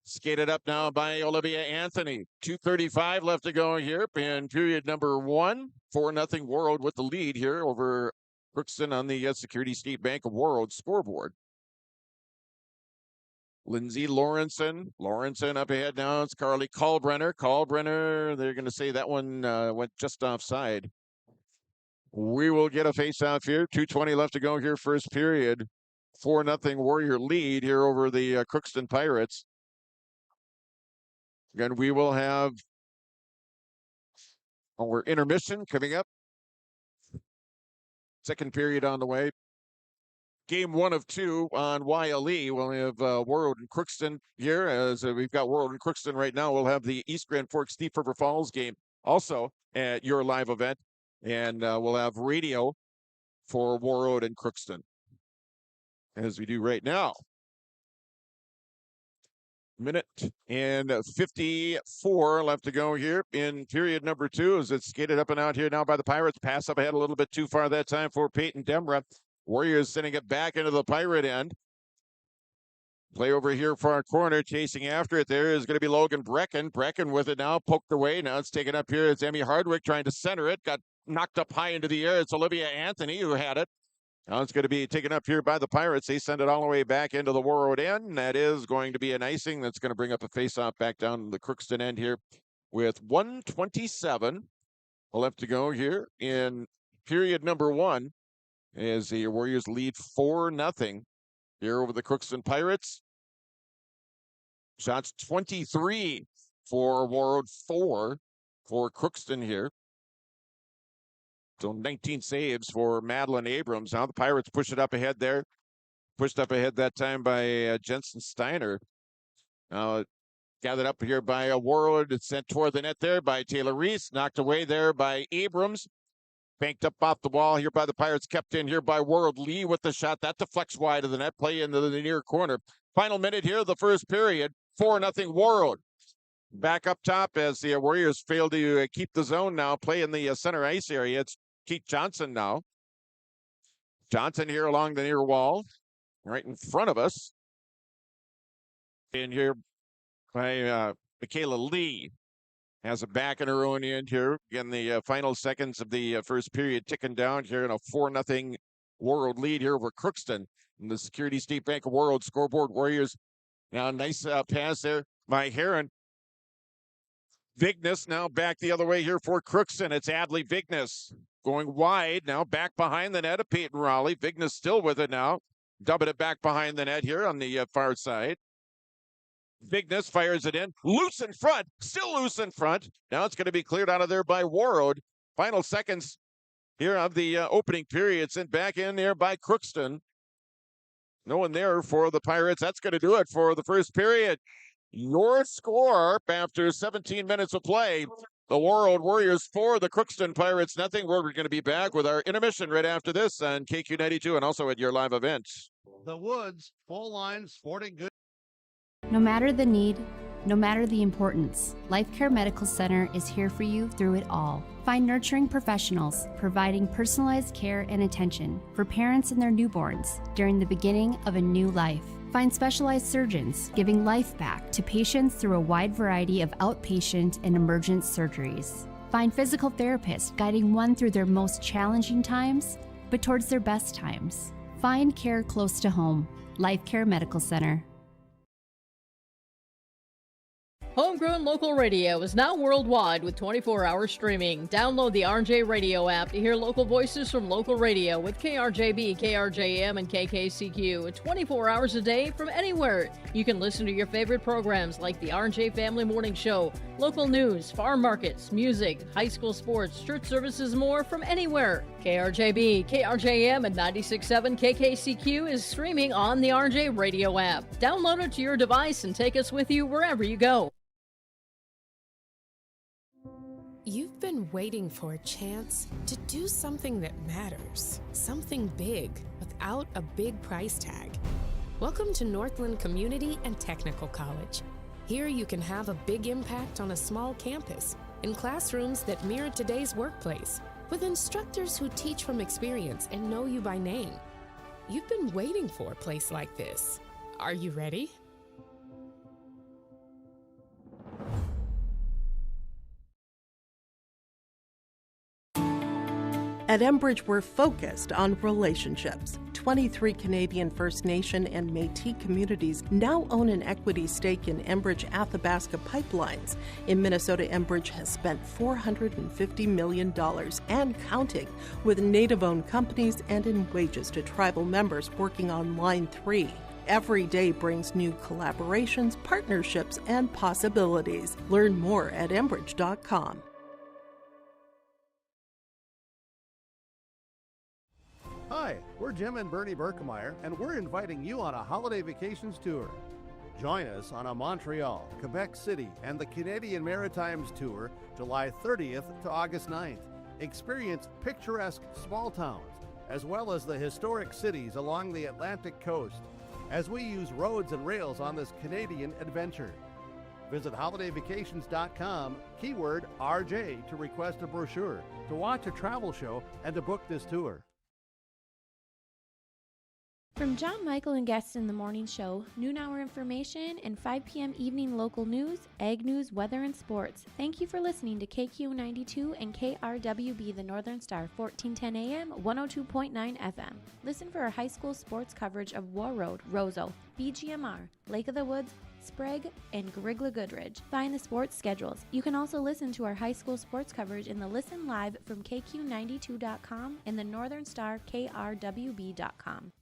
Skated up now by Olivia Anthony. 2:35 left to go here in period number 1. 4-0 Warroad with the lead here over Crookston on the Security State Bank of Warroad scoreboard. Lindsay Lawrenson up ahead now. It's Carly Kalbrenner. They're going to say that one went just offside. We will get a face-off here. 2:20 left to go here, first period. 4-0 Warrior lead here over the Crookston Pirates. Again, we will have our intermission coming up. Second period on the way. Game 1 of 2 on YLE. We'll have Warroad and Crookston here. As we've got Warroad and Crookston right now, we'll have the East Grand Forks Deep River Falls game also at your live event. And we'll have radio for Warroad and Crookston, as we do right now. Minute and 54 left to go here in period number 2 as it's skated up and out here now by the Pirates. Pass up ahead a little bit too far that time for Peyton Demra. Warriors sending it back into the Pirate end. Play over here for our corner, chasing after it. There is going to be Logan Brecken. Brecken with it now, poked away. Now it's taken up here. It's Emmy Hardwick trying to center it. Got knocked up high into the air. It's Olivia Anthony who had it. Now it's going to be taken up here by the Pirates. They send it all the way back into the Warroad end. That is going to be an icing. That's going to bring up a face-off back down the Crookston end here with 1:27 left to go here in period number 1 as the Warriors lead 4-0 here over the Crookston Pirates. Shots 23 for Warroad, 4 for Crookston here. So 19 saves for Madeline Abrams. Now the Pirates push it up ahead there. Pushed up ahead that time by Jensen Steiner. Now gathered up here by Warroad. It's sent toward the net there by Taylor Reese. Knocked away there by Abrams. Banked up off the wall here by the Pirates. Kept in here by Warroad. Lee with the shot. That deflects wide of the net. Play into the near corner. Final minute here of the first period. 4-0 Warroad. Back up top as the Warriors fail to keep the zone now. Play in the center ice area. It's Keith Johnson now. Johnson here along the near wall. Right in front of us. In here by Michaela Lee. Has it back in her own end here. Again, the final seconds of the first period ticking down here in a 4-0 Warroad lead here over Crookston. In the Security State Bank of Warroad scoreboard. Warriors now nice pass there by Heron. Vignes now back the other way here for Crookston. It's Adley Vignes going wide now, back behind the net of Peyton Raleigh. Vignes still with it now, dubbing it back behind the net here on the far side. Vignes fires it in, loose in front, still loose in front. Now it's going to be cleared out of there by Warroad. Final seconds here of the opening period, sent back in there by Crookston. No one there for the Pirates. That's going to do it for the first period. Your score after 17 minutes of play, the Warroad Warriors 4, the Crookston Pirates nothing. We're going to be back with our intermission right after this on KQ92 and also at your live events. The Woods, full line sporting goods. No matter the need, no matter the importance, Life Care Medical Center is here for you through it all. Find nurturing professionals providing personalized care and attention for parents and their newborns during the beginning of a new life. Find specialized surgeons giving life back to patients through a wide variety of outpatient and emergent surgeries. Find physical therapists guiding one through their most challenging times, but towards their best times. Find care close to home. Life Care Medical Center. Homegrown local radio is now worldwide with 24-hour streaming. Download the RJ Radio app to hear local voices from local radio with KRJB, KRJM, and KKCQ 24 hours a day from anywhere. You can listen to your favorite programs like the RJ Family Morning Show, local news, farm markets, music, high school sports, church services, more from anywhere. KRJB, KRJM, and 96.7 KKCQ is streaming on the RJ Radio app. Download it to your device and take us with you wherever you go. You've been waiting for a chance to do something that matters, something big without a big price tag. Welcome to Northland Community and Technical College. Here you can have a big impact on a small campus, in classrooms that mirror today's workplace, with instructors who teach from experience and know you by name. You've been waiting for a place like this. Are you ready? At Enbridge, we're focused on relationships. 23 Canadian First Nation and Métis communities now own an equity stake in Enbridge Athabasca Pipelines. In Minnesota, Enbridge has spent $450 million and counting with Native-owned companies and in wages to tribal members working on Line 3. Every day brings new collaborations, partnerships, and possibilities. Learn more at Enbridge.com. Hi, we're Jim and Bernie Berkemeyer, and we're inviting you on a holiday vacations tour. Join us on a Montreal, Quebec City, and the Canadian Maritimes tour, July 30th to August 9th. Experience picturesque small towns, as well as the historic cities along the Atlantic coast, as we use roads and rails on this Canadian adventure. Visit holidayvacations.com, keyword RJ, to request a brochure, to watch a travel show, and to book this tour. From John Michael and guests in the morning show, noon hour information, and 5 p.m. evening local news, ag news, weather, and sports. Thank you for listening to KQ92 and KRWB The Northern Star, 1410 AM, 102.9 FM. Listen for our high school sports coverage of Warroad, Roseau, BGMR, Lake of the Woods, Sprague, and Grigla Goodridge. Find the sports schedules. You can also listen to our high school sports coverage in the Listen Live from KQ92.com and the Northern Star KRWB.com.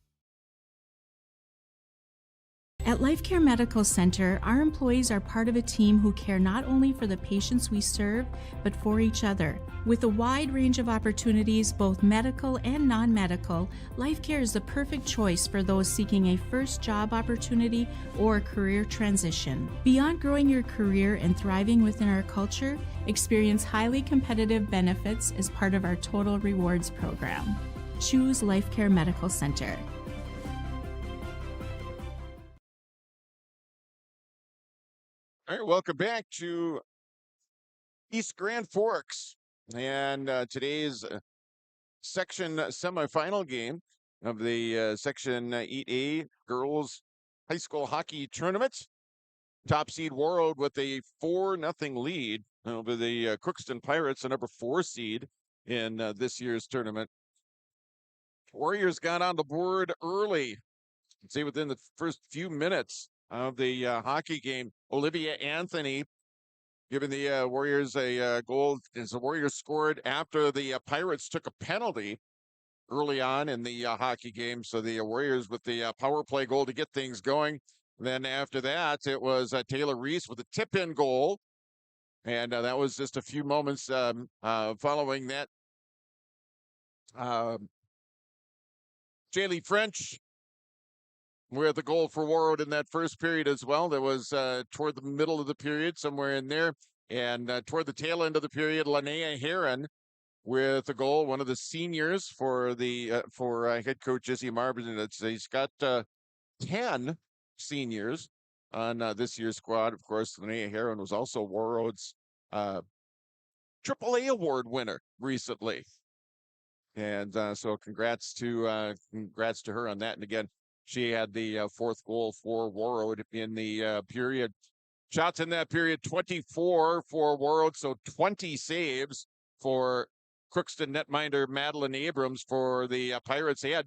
At Life Care Medical Center, our employees are part of a team who care not only for the patients we serve, but for each other. With a wide range of opportunities, both medical and non-medical, Life Care is the perfect choice for those seeking a first job opportunity or career transition. Beyond growing your career and thriving within our culture, experience highly competitive benefits as part of our Total Rewards program. Choose Life Care Medical Center. All right, welcome back to East Grand Forks and today's section semifinal game of the Section 8A Girls High School Hockey Tournament. Top seed Warroad with a 4-0 lead over the Crookston Pirates, a number 4 seed in this year's tournament. Warriors got on the board early. Let's see, within the first few minutes of the hockey game, Olivia Anthony giving the Warriors a goal as the Warriors scored after the Pirates took a penalty early on in the hockey game. So the Warriors with the power play goal to get things going. Then after that, it was Taylor Reese with a tip-in goal. And that was just a few moments following that. Jaylee French with a goal for Warroad in that first period as well. That was toward the middle of the period, somewhere in there. And toward the tail end of the period, Linnea Heron with a goal, one of the seniors for the head coach Izzy Marvin. He's got 10 seniors on this year's squad. Of course, Linnea Heron was also Warroad's AAA award winner recently. And so congrats to her on that. And again, she had the fourth goal for Warroad in the period. Shots in that period, 24 for Warroad, so 20 saves for Crookston netminder Madeline Abrams. For the Pirates. They had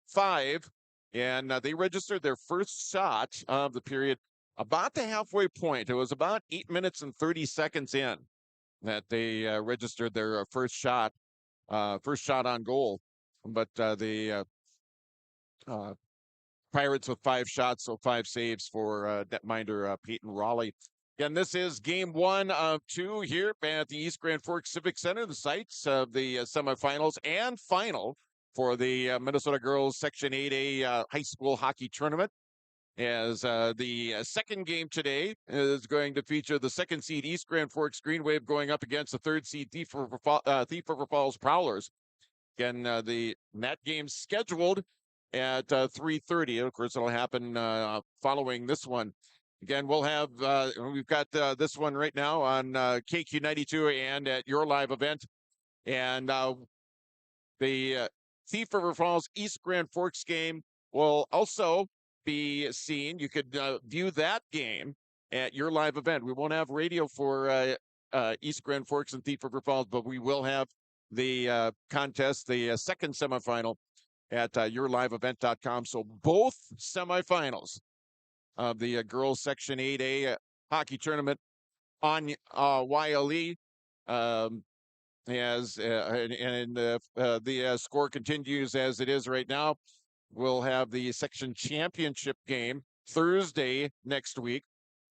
5, and they registered their first shot of the period about the halfway point. It was about 8 minutes and 30 seconds in that they registered their first shot on goal. But the Pirates with 5 shots, so 5 saves for netminder Peyton Raleigh. Again, this is game 1 of 2 here at the East Grand Forks Civic Center, the sites of the semifinals and final for the Minnesota Girls Section 8A high school hockey tournament. As the second game today is going to feature the 2nd seed East Grand Forks Green Wave going up against the 3rd seed Thief River Falls Prowlers. Again, that game's scheduled at 3:30. Of course, it'll happen following this one. Again, we'll have we've got this one right now on KQ92 and at your live event, and the Thief River Falls East Grand Forks game will also be seen. You could view that game at your live event. We won't have radio for East Grand Forks and Thief River Falls, but we will have the contest, the second semifinal at yourliveevent.com. So both semifinals of the girls Section 8A hockey tournament on YLE. As the score continues as it is right now, we'll have the section championship game Thursday next week,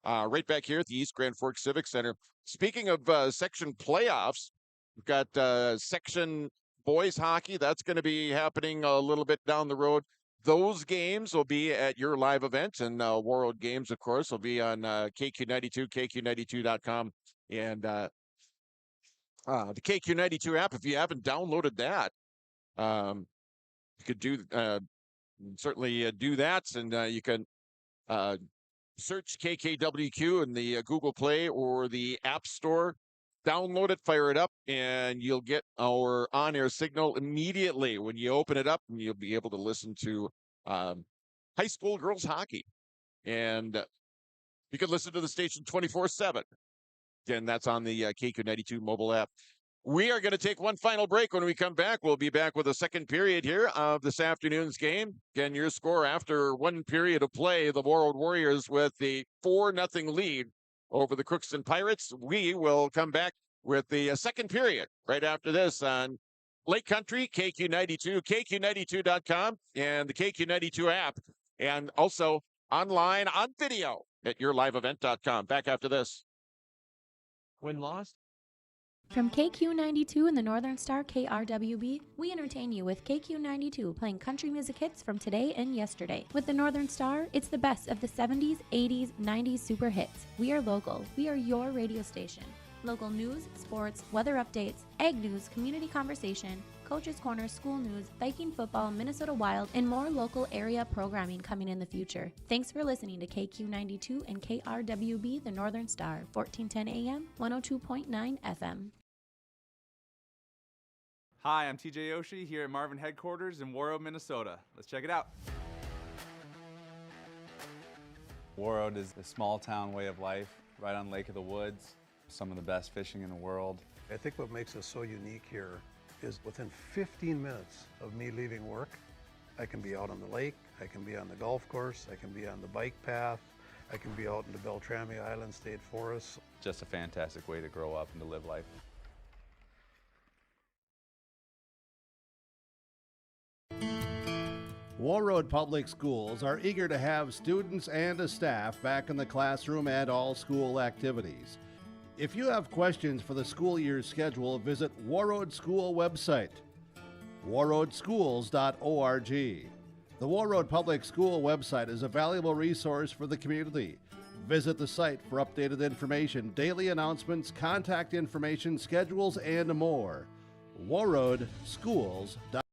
right back here at the East Grand Forks Civic Center. Speaking of section playoffs, we've got section boys hockey. That's going to be happening a little bit down the road. Those games will be at your live event, and Warroad games, of course, will be on KQ92, KQ92.com, and the KQ92 app. If you haven't downloaded that, you could do certainly do that, and you can search KKWQ in the Google Play or the App Store. Download it, fire it up, and you'll get our on-air signal immediately when you open it up, and you'll be able to listen to high school girls hockey. And you can listen to the station 24/7. Again, that's on the KQ92 mobile app. We are going to take one final break. When we come back, we'll be back with a second period here of this afternoon's game. Again, your score after one period of play, the Warroad Warriors with the 4-0 lead over the Crookston Pirates. We will come back with the second period right after this on Lake Country, KQ92, KQ92.com, and the KQ92 app, and also online on video at yourliveevent.com. Back after this. Win lost? From KQ92 and the Northern Star KRWB, we entertain you with KQ92 playing country music hits from today and yesterday. With the Northern Star, it's the best of the 70s, 80s, 90s super hits. We are local. We are your radio station. Local news, sports, weather updates, ag news, community conversation, Coach's Corner, school news, Viking football, Minnesota Wild, and more local area programming coming in the future. Thanks for listening to KQ92 and KRWB, the Northern Star, 1410 AM, 102.9 FM. Hi, I'm TJ Yoshi here at Marvin headquarters in Warroad, Minnesota. Let's check it out. Warroad is a small town way of life, right on Lake of the Woods. Some of the best fishing in the world. I think what makes us so unique here is within 15 minutes of me leaving work, I can be out on the lake, I can be on the golf course, I can be on the bike path, I can be out in the Beltrami Island State Forest. Just a fantastic way to grow up and to live life. Warroad Public Schools are eager to have students and staff back in the classroom and all school activities. If you have questions for the school year schedule, visit Warroad School website, warroadschools.org. The Warroad Public School website is a valuable resource for the community. Visit the site for updated information, daily announcements, contact information, schedules, and more. warroadschools.org.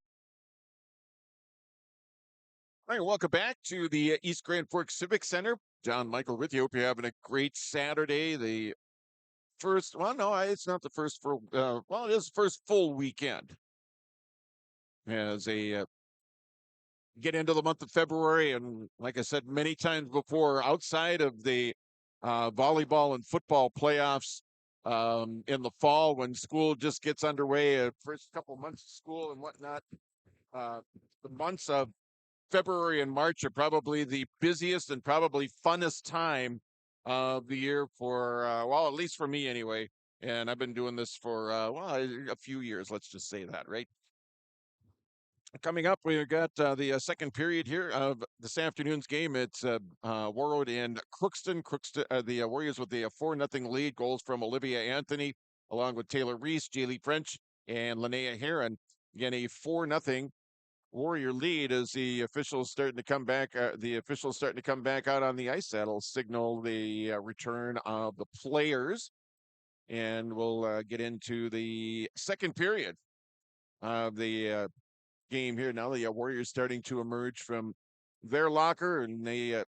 All right, welcome back to the East Grand Forks Civic Center. John Michael with you. Hope you're having a great Saturday. The first, well, no, it's not the first full, well, it is the first full weekend as a get into the month of February. And like I said many times before, outside of the volleyball and football playoffs in the fall when school just gets underway, first couple months of school and whatnot, the months of February and March are probably the busiest and probably funnest time of the year for, well, at least for me anyway. And I've been doing this for, well, a few years, let's just say that, right? Coming up, we've got the second period here of this afternoon's game. It's Warroad and Crookston. The Warriors with the 4-0 lead. Goals from Olivia Anthony, along with Taylor Reese, Jaylee French, and Linnea Heron. Again, a 4-0 Warrior lead as the officials starting to come back. Out on the ice. That'll signal the return of the players, and we'll get into the second period of the game here. Now the Warriors starting to emerge from their locker, and they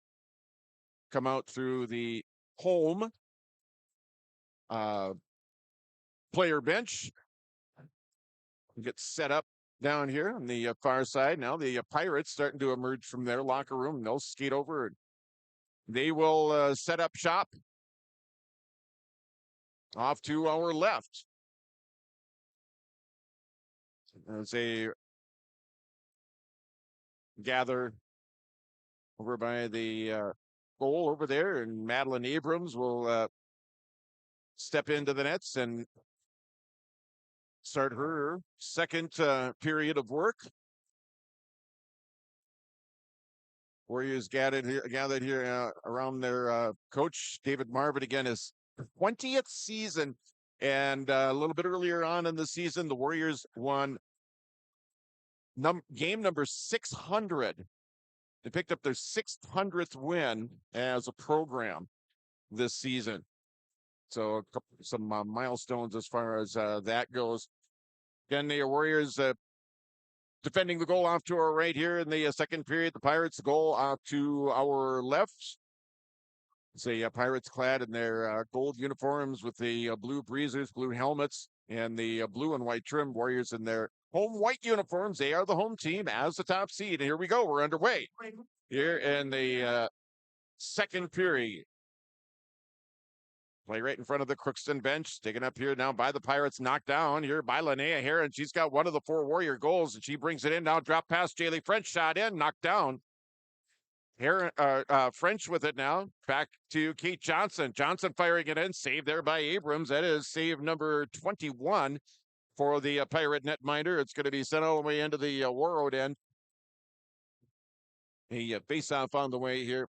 come out through the home player bench. Get set up down here on the far side. Now the Pirates starting to emerge from their locker room. They'll skate over and they will set up shop off to our left. As they gather over by the goal over there, and Madeline Abrams will step into the nets and start her second period of work. Warriors gathered here around their coach, David Marvin, again, his 20th season. And a little bit earlier on in the season, the Warriors won game number 600. They picked up their 600th win as a program this season. So some milestones as far as that goes. Again, the Warriors defending the goal off to our right here in the second period. The Pirates goal off to our left. It's the Pirates clad in their gold uniforms with the blue breezers, blue helmets, and the blue and white trim. Warriors in their home white uniforms. They are the home team as the top seed. And here we go. We're underway here in the second period. Play right in front of the Crookston bench. Taken up here now by the Pirates. Knocked down here by Linnea Heron. She's got one of the 4 Warrior goals, and she brings it in now. Drop past Jaylee French. Shot in. Knocked down. Heron, French with it now. Back to Kate Johnson. Johnson firing it in. Saved there by Abrams. That is save number 21 for the Pirate netminder. It's going to be sent all the way into the Warroad end. A face-off on the way here.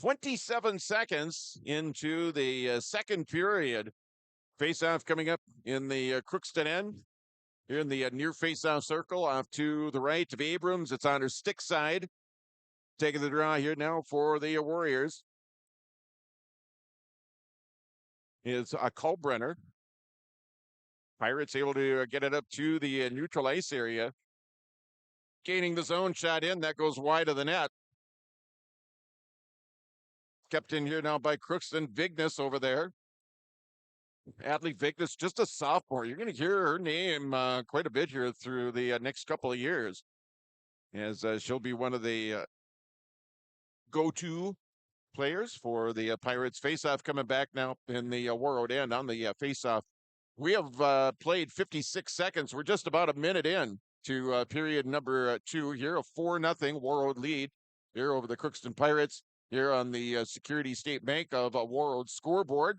27 seconds into the second period. Face-off coming up in the Crookston end. Here in the near face-off circle, off to the right of Abrams. It's on her stick side. Taking the draw here now for the Warriors is a Culbrenner. Pirates able to get it up to the neutral ice area. Gaining the zone, shot in. That goes wide of the net. Kept in here now by Crookston. Vignes over there. Adley Vignes, just a sophomore. You're going to hear her name quite a bit here through the next couple of years, as she'll be one of the go-to players for the Pirates. Face-off coming back now in the Warroad end on the face-off. We have played 56 seconds. We're just about a minute in to period number 2 here. A 4-0 Warroad lead here over the Crookston Pirates. here on the Security State Bank of Warroad scoreboard.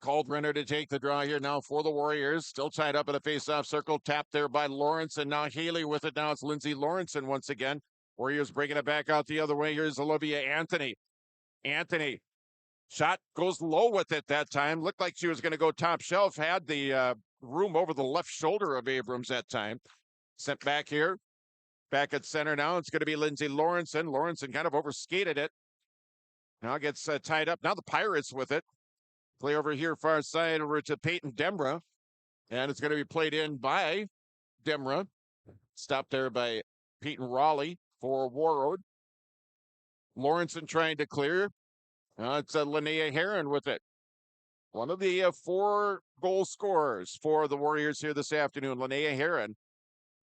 Kalbrenner to take the draw here now for the Warriors. Still tied up in a face-off circle. Tapped there by Lawrence, and now Haley with it. Now it's Lindsay Lawrenson once again. Warriors bringing it back out the other way. Here's Olivia Anthony. Anthony, shot goes low with it that time. Looked like she was going to go top shelf. Had the room over the left shoulder of Abrams that time. Sent back here. Back at center now. It's going to be Lindsay Lawrenson. Lawrenson kind of overskated it. Now gets tied up. Now the Pirates with it. Play over here, far side, over to Peyton Demra. And it's going to be played in by Demra. Stopped there by Peyton Raleigh for Warroad. Lawrenson trying to clear. It's Linnea Heron with it. One of the 4 goal scorers for the Warriors here this afternoon, Linnea Heron.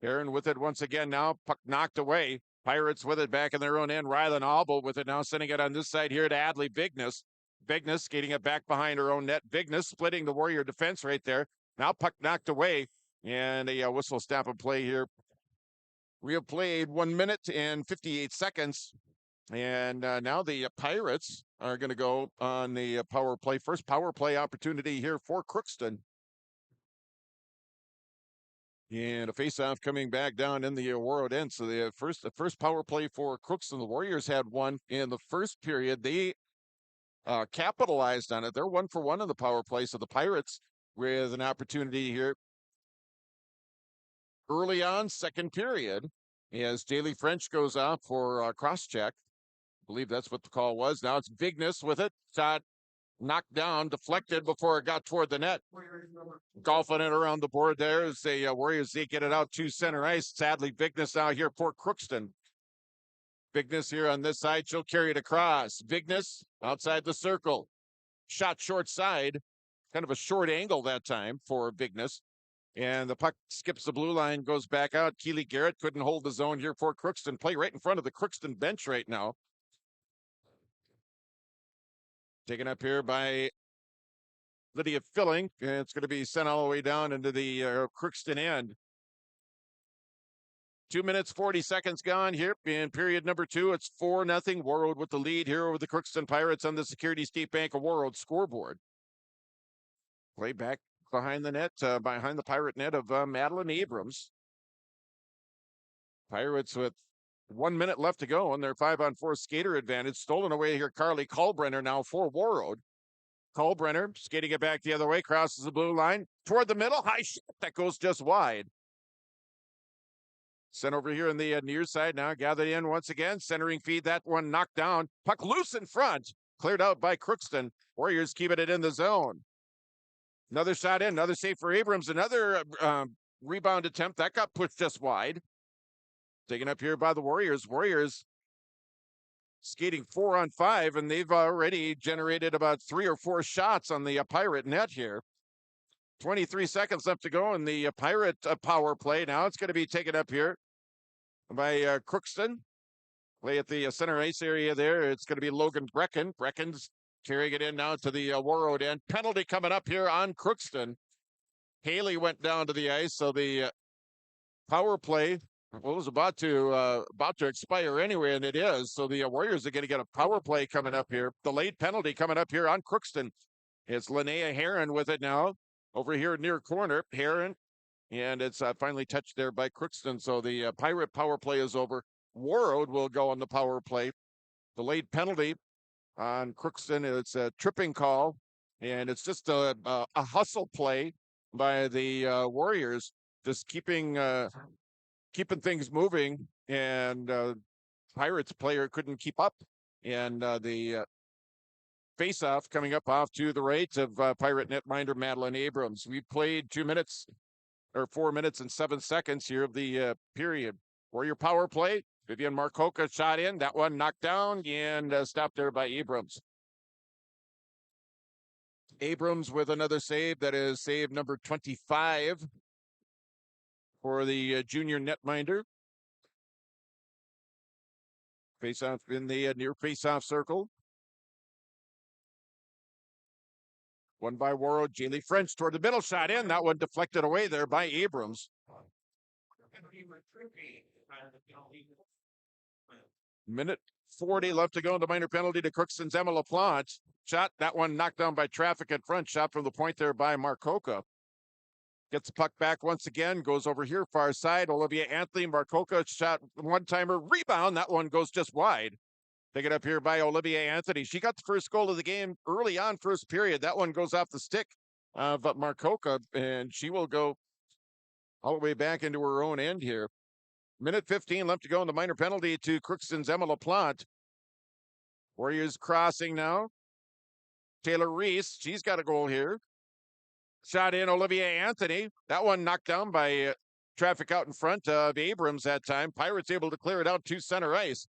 Heron with it once again now. Puck knocked away. Pirates with it back in their own end. Rylan Albel with it now, sending it on this side here to Adley Vignes. Vignes skating it back behind her own net. Vignes splitting the Warrior defense right there. Now puck knocked away. And a whistle stop and play here. We have played 1 minute and 58 seconds. And now the Pirates are going to go on the power play. First power play opportunity here for Crookston. And a face-off coming back down in the Warroad end. So the first power play for Crookston. The Warriors had one in the first period. They capitalized on it. They're 1 for 1 in the power play. So the Pirates with an opportunity here early on, second period, as Daly French goes off for cross-check. I believe that's what the call was. Now it's Vignes with it. Shot knocked down, deflected before it got toward the net. Golfing it around the board there as the Warriors, they get it out to center ice. Sadly, Vignes now here for Crookston. Vignes here on this side. She'll carry it across. Vignes outside the circle. Shot short side. Kind of a short angle that time for Vignes. And the puck skips the blue line, goes back out. Keely Garrett couldn't hold the zone here for Crookston. Play right in front of the Crookston bench right now. Taken up here by Lydia Filling. And it's going to be sent all the way down into the Crookston end. 2 minutes, 40 seconds gone here in period number 2. It's 4-0. Warroad with the lead here over the Crookston Pirates on the Security State Bank of Warroad scoreboard. Play back behind the net, behind the Pirate net of Madeline Abrams. Pirates with 1 minute left to go on their 5-on-4 skater advantage. Stolen away here, Carly Kalbrenner now for Warroad. Kalbrenner skating it back the other way, crosses the blue line toward the middle. High shot that goes just wide. Sent over here in the near side now, gathered in once again. Centering feed, that one knocked down. Puck loose in front. Cleared out by Crookston. Warriors keeping it in the zone. Another shot in, another save for Abrams. Another rebound attempt. That got pushed just wide. Taken up here by the Warriors. Warriors skating 4-on-5, and they've already generated about 3 or 4 shots on the Pirate net here. 23 seconds left to go in the Pirate power play. Now it's going to be taken up here by Crookston. Play at the center ice area there. It's going to be Logan Brecken. Brecken's carrying it in now to the Warroad end. Penalty coming up here on Crookston. Haley went down to the ice, so the power play was about to expire anyway, and it is. So the Warriors are going to get a power play coming up here. The late penalty coming up here on Crookston. It's Linnea Heron with it now. Over here near corner, Heron, and it's finally touched there by Crookston. So the Pirate power play is over. Warroad will go on the power play. The late penalty on Crookston, it's a tripping call, and it's just a hustle play by the Warriors, just keeping things moving, and Pirates player couldn't keep up, and the face-off coming up off to the right of Pirate netminder Madeline Abrams. We played 4 minutes and 7 seconds here of the period. Warrior power play. Vivian Marcoca shot in. That one knocked down and stopped there by Abrams. Abrams with another save. That is save number 25 for the junior netminder. Face-off in the near face-off circle. One by Warroad. Jaylee French toward the middle, shot in. That one deflected away there by Abrams. Minute 40 left to go in the minor penalty to Crookston's Emma LaPlante. Shot, that one knocked down by traffic in front. Shot from the point there by Marcoca. Gets the puck back once again, goes over here, far side. Olivia Anthony, Marcoca shot one-timer, rebound. That one goes just wide. Pick it up here by Olivia Anthony. She got the first goal of the game early on, first period. That one goes off the stick of Marcoca, and she will go all the way back into her own end here. Minute 15 left to go in the minor penalty to Crookston's Emma LaPlante. Warriors crossing now. Taylor Reese, she's got a goal here. Shot in Olivia Anthony. That one knocked down by traffic out in front of Abrams that time. Pirates able to clear it out to center ice.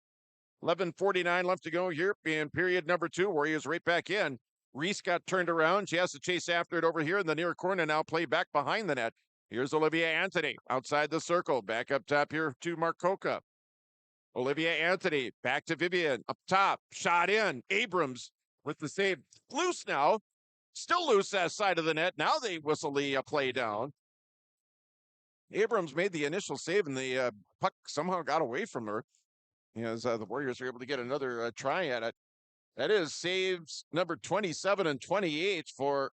11:49 left to go here in period number 2. Warriors right back in. Reese got turned around. She has to chase after it over here in the near corner now. Play back behind the net. Here's Olivia Anthony outside the circle. Back up top here to Marcoca. Olivia Anthony back to Vivian up top. Shot in. Abrams with the save. Loose now. Still loose that side of the net. Now they whistle the play down. Abrams made the initial save, and the puck somehow got away from her. As the Warriors are able to get another try at it. That is saves number 27 and 28 for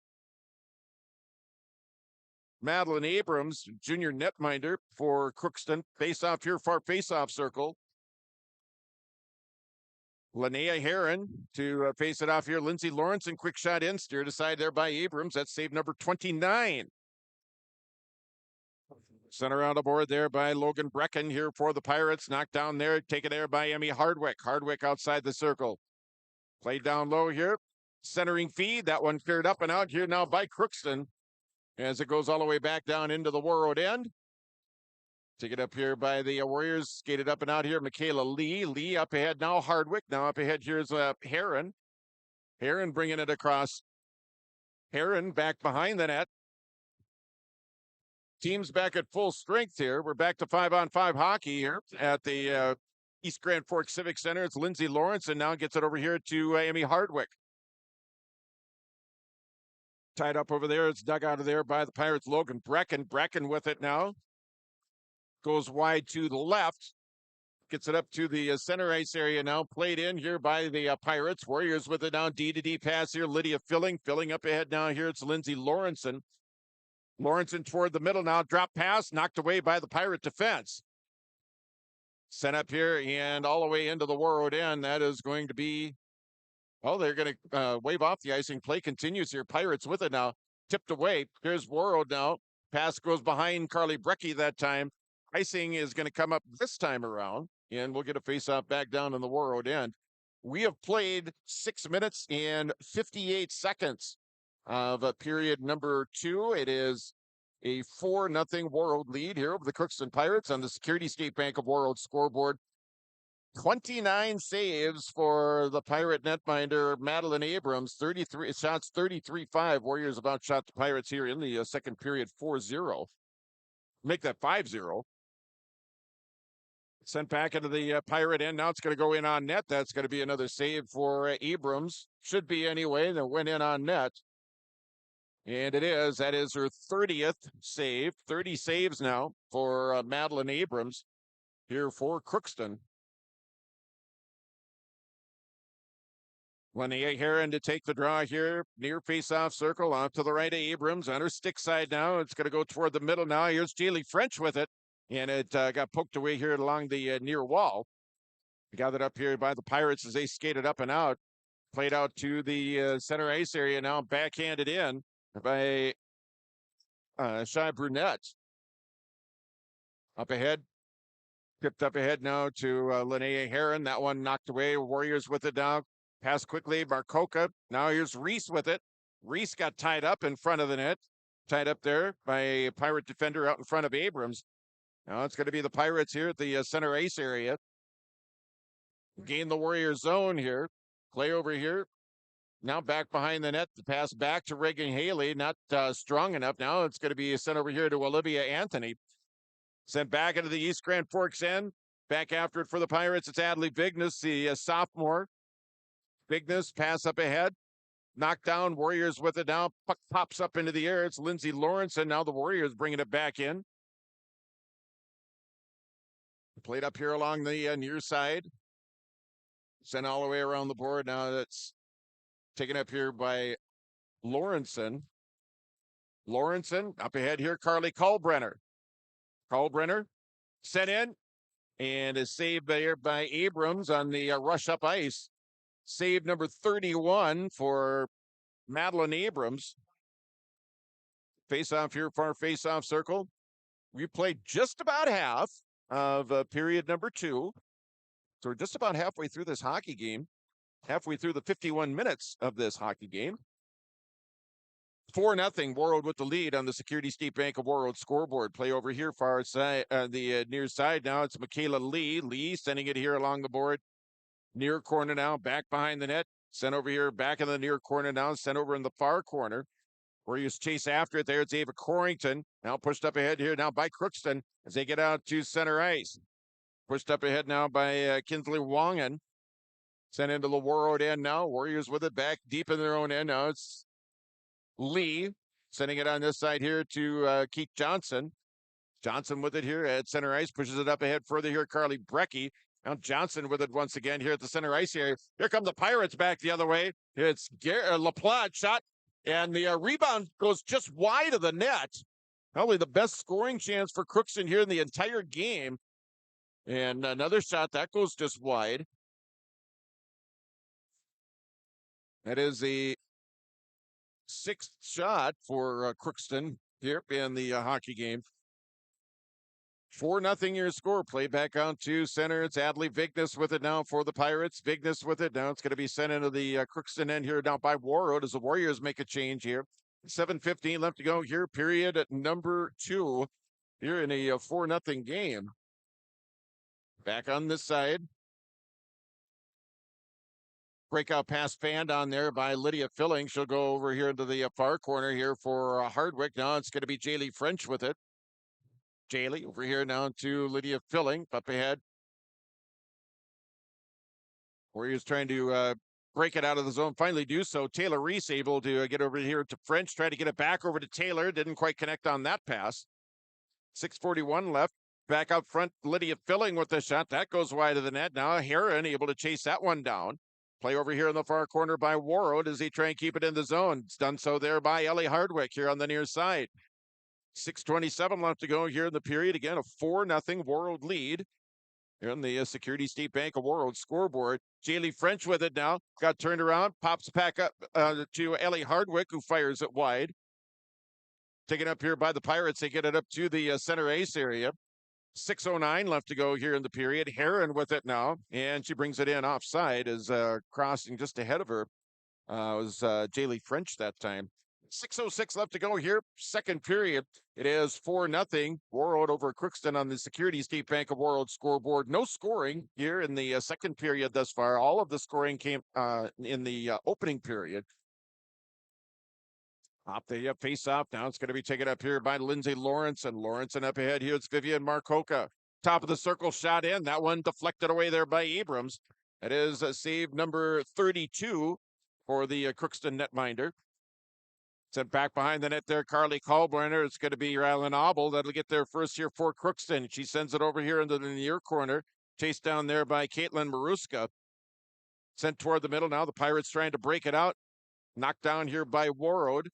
Madeline Abrams, junior netminder for Crookston. Face off here, far face-off circle. Linnea Heron to face it off here. Lindsay Lawrence and quick shot in, steered aside there by Abrams. That's save number 29. Sent around aboard there by Logan Brecken here for the Pirates. Knocked down there, taken there by Emmy Hardwick. Hardwick outside the circle. Played down low here. Centering feed. That one cleared up and out here now by Crookston as it goes all the way back down into the Warroad end. Take it up here by the Warriors. Skated up and out here. Michaela Lee. Lee up ahead now. Hardwick. Now up ahead here's Heron. Heron bringing it across. Heron back behind the net. Team's back at full strength here. We're back to 5-on-5 hockey here at the East Grand Forks Civic Center. It's Lindsay Lawrence, and now gets it over here to Amy Hardwick. Tied up over there. It's dug out of there by the Pirates' Logan Brecken. Brecken with it now. Goes wide to the left. Gets it up to the center ice area now. Played in here by the Pirates. Warriors with it now. D-to-D pass here. Lydia Filling up ahead now here. It's Lindsay Lawrenson. Lawrenson toward the middle now. Drop pass. Knocked away by the Pirate defense. Sent up here and all the way into the Warroad end. That is going to be... Oh, they're going to wave off the icing. Play continues here. Pirates with it now. Tipped away. Here's Warroad now. Pass goes behind Carly Brecky that time. Icing is going to come up this time around, and we'll get a face-off back down in the Warroad end. We have played 6 minutes and 58 seconds of period number 2. It is a 4-0 Warroad lead here over the Crookston Pirates on the Security State Bank of Warroad scoreboard. 29 saves for the Pirate netminder Madeline Abrams. 33 shots, 33-5. Warriors have outshot the Pirates here in the second period 4-0. Make that 5-0. Sent back into the Pirate end. Now it's going to go in on net. That's going to be another save for Abrams. Should be anyway. That went in on net. And it is. That is her 30th save. 30 saves now for Madeline Abrams here for Crookston. Linnea Heron to take the draw here. Near face-off circle. Off to the right of Abrams. On her stick side now. It's going to go toward the middle now. Here's Jaylee French with it. And it got poked away here along the near wall. Gathered up here by the Pirates as they skated up and out. Played out to the center ice area now. Backhanded in by Shy Brunette. Up ahead. Tipped up ahead now to Linnea Heron. That one knocked away. Warriors with it now. Pass quickly. Marcoca. Now here's Reese with it. Reese got tied up in front of the net. Tied up there by a Pirate defender out in front of Abrams. Now it's going to be the Pirates here at the center ice area. Gain the Warriors zone here. Play over here. Now back behind the net. The pass back to Reagan Haley. Not strong enough. Now it's going to be sent over here to Olivia Anthony. Sent back into the East Grand Forks end. Back after it for the Pirates. It's Adley Vignes, the sophomore. Vignes, pass up ahead. Knocked down. Warriors with it now. Puck pops up into the air. It's Lindsay Lawrence, and now the Warriors bringing it back in. Played up here along the near side. Sent all the way around the board. Now that's taken up here by Lawrenson. Lawrenson up ahead here. Carly Kalbrenner. Kalbrenner sent in and is saved there by Abrams on the rush up ice. Save number 31 for Madeline Abrams. Face off here, far face off circle. We played just about half of period number 2. So we're just about halfway through this hockey game, halfway through the 51 minutes of this hockey game. 4-0, Warroad with the lead on the Security State Bank of Warroad scoreboard. Play over here, far side, the near side now. It's Michaela Lee. Lee sending it here along the board. Near corner now, back behind the net. Sent over here, back in the near corner now. Sent over in the far corner. Warriors chase after it there. It's Ava Corrington. Now pushed up ahead here now by Crookston as they get out to center ice. Pushed up ahead now by Kinsley Wongan. Sent into the Warroad end now. Warriors with it back deep in their own end now. It's Lee sending it on this side here to Keith Johnson. Johnson with it here at center ice. Pushes it up ahead further here. Carly Brecky. Now Johnson with it once again here at the center ice area. Here come the Pirates back the other way. It's LaPlante shot. And the rebound goes just wide of the net. Probably the best scoring chance for Crookston here in the entire game. And another shot that goes just wide. That is the 6th shot for Crookston here in the hockey game. 4-0 your score. Play back on to center. It's Adley Vignes with it now for the Pirates. Vignes with it now. It's going to be sent into the Crookston end here now by Warroad as the Warriors make a change here. 7:15 left to go here. Period at number 2 here in a 4-0 game. Back on this side. Breakout pass fanned on there by Lydia Filling. She'll go over here into the far corner here for Hardwick. Now it's going to be Jaylee French with it. Jaylee over here now to Lydia Filling up ahead. Warriors trying to break it out of the zone. Finally do so. Taylor Reese able to get over here to French. Try to get it back over to Taylor. Didn't quite connect on that pass. 6:41 left. Back out front, Lydia Filling with the shot. That goes wide of the net. Now Heron able to chase that one down. Play over here in the far corner by Warroad as they try and keep it in the zone. It's done so there by Ellie Hardwick here on the near side. 6:27 left to go here in the period. Again, a 4-0 Warroad lead here on the Security State Bank of Warroad scoreboard. Jaylee French with it now. Got turned around. Pops back up to Ellie Hardwick, who fires it wide. Taken up here by the Pirates. They get it up to the center ice area. 6:09 left to go here in the period. Heron with it now, and she brings it in offside as crossing just ahead of her was Jaylee French that time. 6:06 left to go here, second period. It is 4-0 Warroad over Crookston on the Security State Bank of Warroad scoreboard. No scoring here in the second period thus far. All of the scoring came in the opening period. Up the face-off now. It's going to be taken up here by Lindsay Lawrenson. Lawrenson up ahead here. It's Vivian Marcoca. Top of the circle shot in. That one deflected away there by Abrams. That is save number 32 for the Crookston netminder. Sent back behind the net there, Carly Kalbrenner. It's going to be Rylan Obel. That'll get there first here for Crookston. She sends it over here into the near corner. Chased down there by Caitlin Maruska. Sent toward the middle now. The Pirates trying to break it out. Knocked down here by Warroad.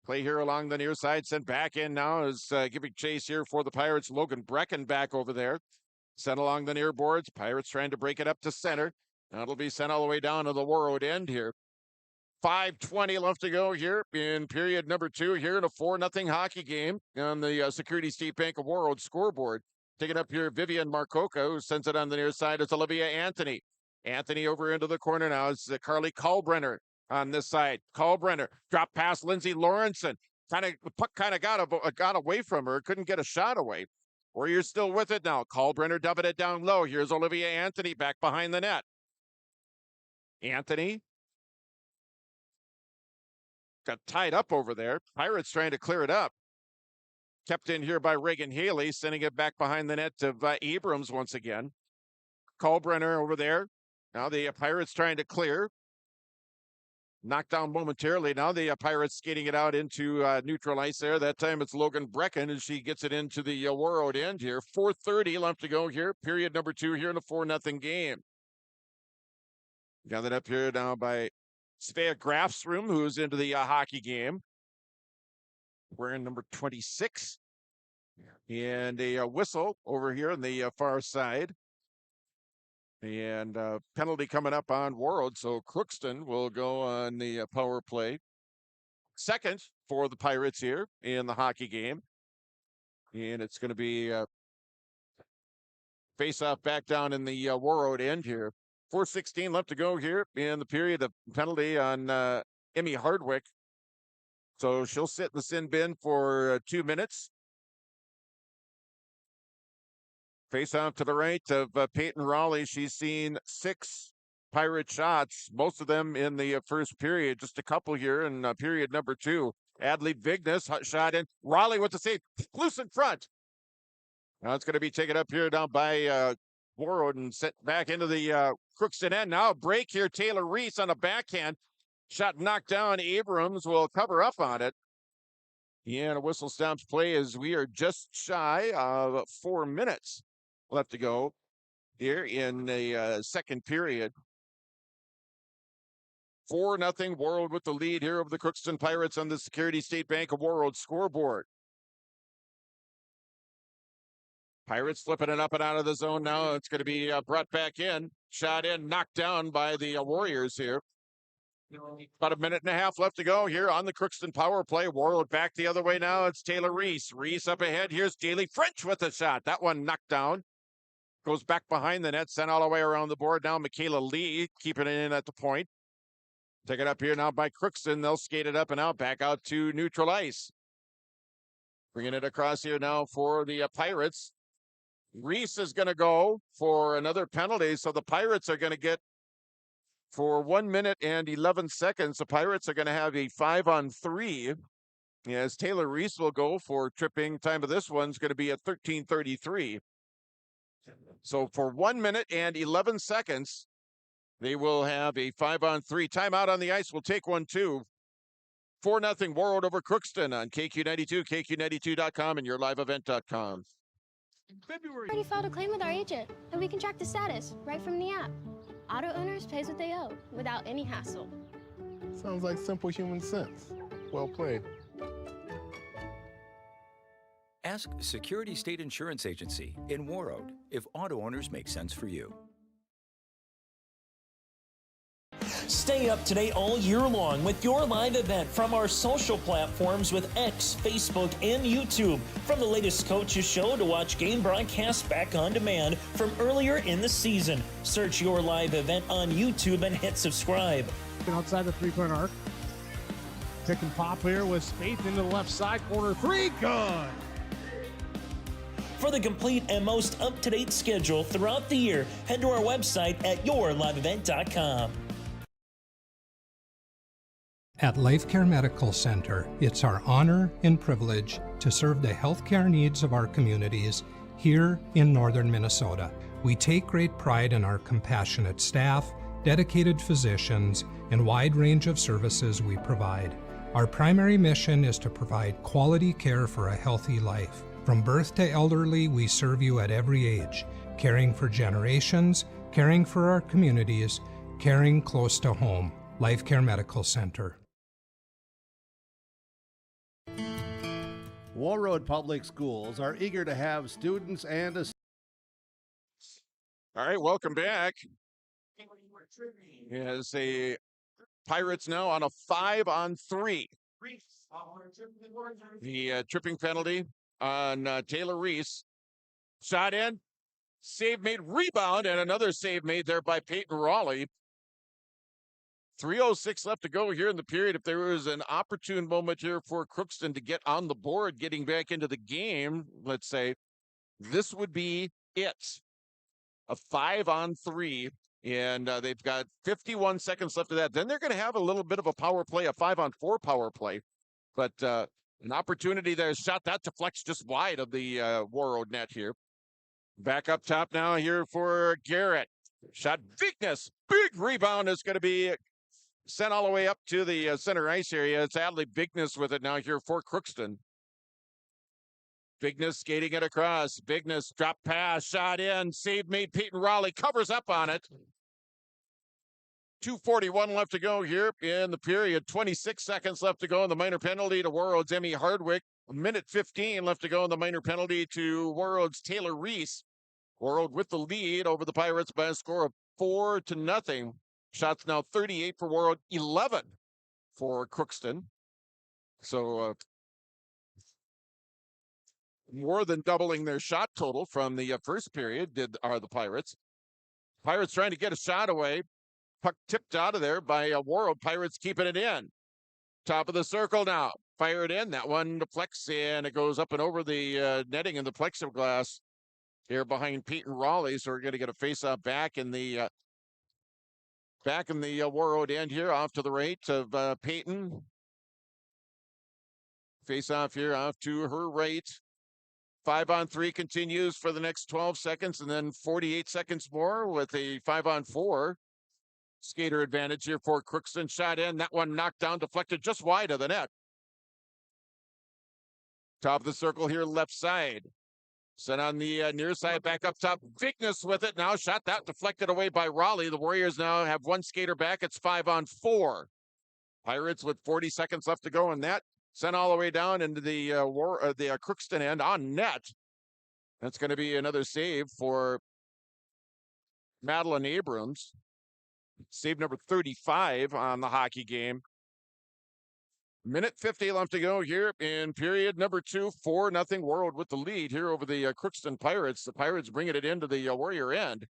Play here along the near side. Sent back in now is giving chase here for the Pirates. Logan Brecken back over there. Sent along the near boards. Pirates trying to break it up to center. Now it'll be sent all the way down to the Warroad end here. 5:20 left to go here in period number 2 here in a 4-0 hockey game on the Security State Bank of Warroad scoreboard. Taking up here, Vivian Marcoca, who sends it on the near side. It's Olivia Anthony. Anthony over into the corner now. It's Carly Kalbrenner on this side. Kalbrenner drop past Lindsay Lawrenson. The puck kind of got away from her. Couldn't get a shot away. Warriors still with it now. Kalbrenner dumping it down low. Here's Olivia Anthony back behind the net. Anthony got tied up over there. Pirates trying to clear it up. Kept in here by Reagan Haley, sending it back behind the net to Abrams once again. Kalbrenner over there. Now the Pirates trying to clear. Knocked down momentarily. Now the Pirates skating it out into neutral ice there. That time it's Logan Brecken as she gets it into the Warroad end here. 4:30 left to go here. Period number 2 here in a 4-0 game. Gathered up here now by Svea Grafsrum, who's into the hockey game. Wearing number 26. And a whistle over here on the far side. And penalty coming up on Warroad. So Crookston will go on the power play. Second for the Pirates here in the hockey game. And it's going to be face-off back down in the Warroad end here. 4:16 left to go here in the period. of penalty on Emmy Hardwick. So she'll sit in the sin bin for 2 minutes. Face-off to the right of Peyton Raleigh. She's seen 6 Pirate shots, most of them in the first period. Just a couple here in period number 2. Adley Vignes shot in. Raleigh with the save. Loose in front. Now it's going to be taken up here down by Warroad and sent back into the Crookston end. Now a break here. Taylor Reese on a backhand. Shot knocked down. Abrams will cover up on it. And a whistle stops play as we are just shy of 4 minutes left to go here in the second period. 4-0 Warroad with the lead here over the Crookston Pirates on the Security State Bank of Warroad scoreboard. Pirates flipping it up and out of the zone now. It's going to be brought back in. Shot in, knocked down by the Warriors here. About a minute and a half left to go here on the Crookston power play. Warroad back the other way now. It's Taylor Reese. Reese up ahead. Here's Daly French with a shot. That one knocked down. Goes back behind the net. Sent all the way around the board. Now Michaela Lee keeping it in at the point. Take it up here now by Crookston. They'll skate it up and out. Back out to neutral ice. Bringing it across here now for the Pirates. Reese is going to go for another penalty. So the Pirates are going to get, for 1 minute and 11 seconds, the Pirates are going to have a 5-on-3. As Taylor Reese will go for tripping. Time of this one's going to be at 13:33. So for 1 minute and 11 seconds, they will have a 5-on-3. Timeout on the ice. We'll take one too. 4-0 Warroad over Crookston on KQ92, KQ92.com, and yourliveevent.com. February. Already filed a claim with our agent, and we can track the status right from the app. Auto owners pays what they owe without any hassle. Sounds like simple human sense. Well played. Ask Security State Insurance Agency in Warroad if auto owners make sense for you. Stay up to date all year long with your live event from our social platforms with X, Facebook, and YouTube. From the latest coaches show to watch game broadcasts back on demand from earlier in the season. Search your live event on YouTube and hit subscribe. Outside the three-point arc. Pick and pop here with Spaeth into the left side corner. 3, good. For the complete and most up-to-date schedule throughout the year, head to our website at yourliveevent.com. At Life Care Medical Center, it's our honor and privilege to serve the healthcare needs of our communities here in northern Minnesota. We take great pride in our compassionate staff, dedicated physicians, and wide range of services we provide. Our primary mission is to provide quality care for a healthy life. From birth to elderly, we serve you at every age, caring for generations, caring for our communities, caring close to home. Life Care Medical Center. Warroad Public Schools are eager to have students and a... All right, welcome back. As a Pirates now on a 5-on-3. The tripping penalty on Taylor Reese. Shot in, save made, rebound, and another save made there by Peyton Raleigh. 3:06 left to go here in the period. If there was an opportune moment here for Crookston to get on the board, getting back into the game, let's say, this would be it. A 5-on-3, and they've got 51 seconds left of that. Then they're going to have a little bit of a power play, a 5-on-4 power play. But an opportunity there. Shot that deflects just wide of the Warroad net here. Back up top now here for Garrett. Shot Vignes. Big rebound is going to be sent all the way up to the center ice area. It's Adley Vignes with it now here for Crookston. Vignes skating it across. Vignes drop pass, shot in, save made. Peyton Raleigh covers up on it. 2:41 left to go here in the period. 26 seconds left to go in the minor penalty to Warroad's Emmy Hardwick. A minute 15 left to go in the minor penalty to Warroad's Taylor Reese. Warroad with the lead over the Pirates by a score of 4-0. Shots now 38 for Warroad, 11 for Crookston. So more than doubling their shot total from the first period are the Pirates. Pirates trying to get a shot away. Puck tipped out of there by Warroad. Pirates keeping it in. Top of the circle now. Fire it in. That one deflects and it goes up and over the netting in the plexiglass here behind Peyton Raleigh. So we're going to get a face-off back in the Warroad end here, off to the right of Peyton. Face-off here off to her right. 5-on-3 continues for the next 12 seconds and then 48 seconds more with a 5-on-4. Skater advantage here for Crookston. Shot in. That one knocked down, deflected just wide of the net. Top of the circle here, left side. Sent on the near side, back up top. Bigness with it now. Shot that, deflected away by Raleigh. The Warriors now have one skater back. It's 5-on-4. Pirates with 40 seconds left to go in that. Sent all the way down into the Crookston end on net. That's going to be another save for Madeline Abrams. Save number 35 on the hockey game. Minute 50 left to go here in period number 2. 4-0 Warroad with the lead here over the Crookston Pirates. The Pirates bringing it into the Warrior end.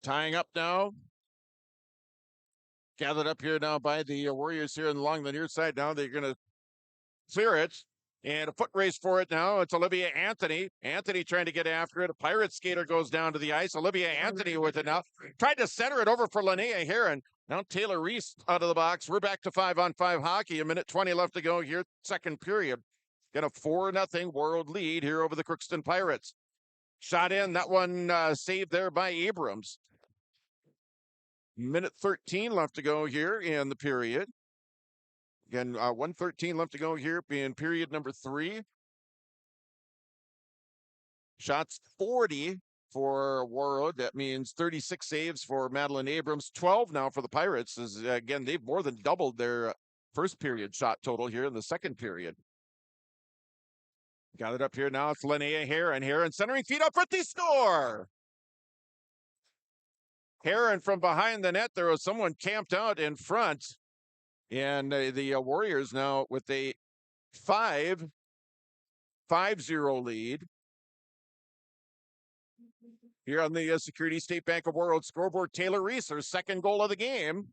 Tying up now. Gathered up here now by the Warriors here along the near side. Now they're going to clear it. And a foot race for it now. It's Olivia Anthony. Anthony trying to get after it. A Pirate skater goes down to the ice. Olivia Anthony with it now. Tried to center it over for Linnea Heron. Now Taylor Reese out of the box. We're back to 5-on-5 hockey. A minute 20 left to go here. Second period. Get a 4-0 Warroad lead here over the Crookston Pirates. Shot in. That one saved there by Abrams. Minute 13 left to go here in the period. Again, 1:13 left to go here in period number 3. Shots 40 for Warroad. That means 36 saves for Madeline Abrams. 12 now for the Pirates. As, again, they've more than doubled their first period shot total here in the second period. Got it up here now. It's Linnea Heron. Heron centering feet up for the score. Heron from behind the net. There was someone camped out in front. And the Warriors now with a 5-0 lead. Here on the Security State Bank of Warroad scoreboard, Taylor Reese, her second goal of the game.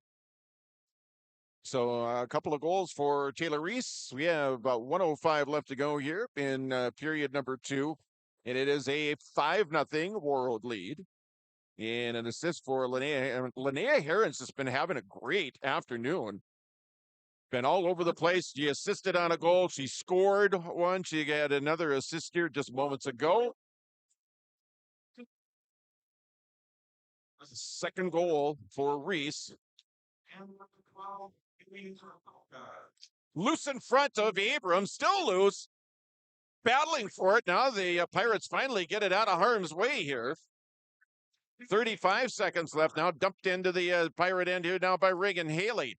So a couple of goals for Taylor Reese. We have about 1:05 left to go here in period number 2. And it is a 5-0 Warroad lead. And an assist for Linnea. Linnea Heron's just been having a great afternoon. Been all over the place. She assisted on a goal. She scored one. She got another assist here just moments ago. Second goal for Reese. Loose in front of Abrams, still loose. Battling for it. Now the Pirates finally get it out of harm's way here. 35 seconds left now. Dumped into the Pirate end here now by Reagan Haley.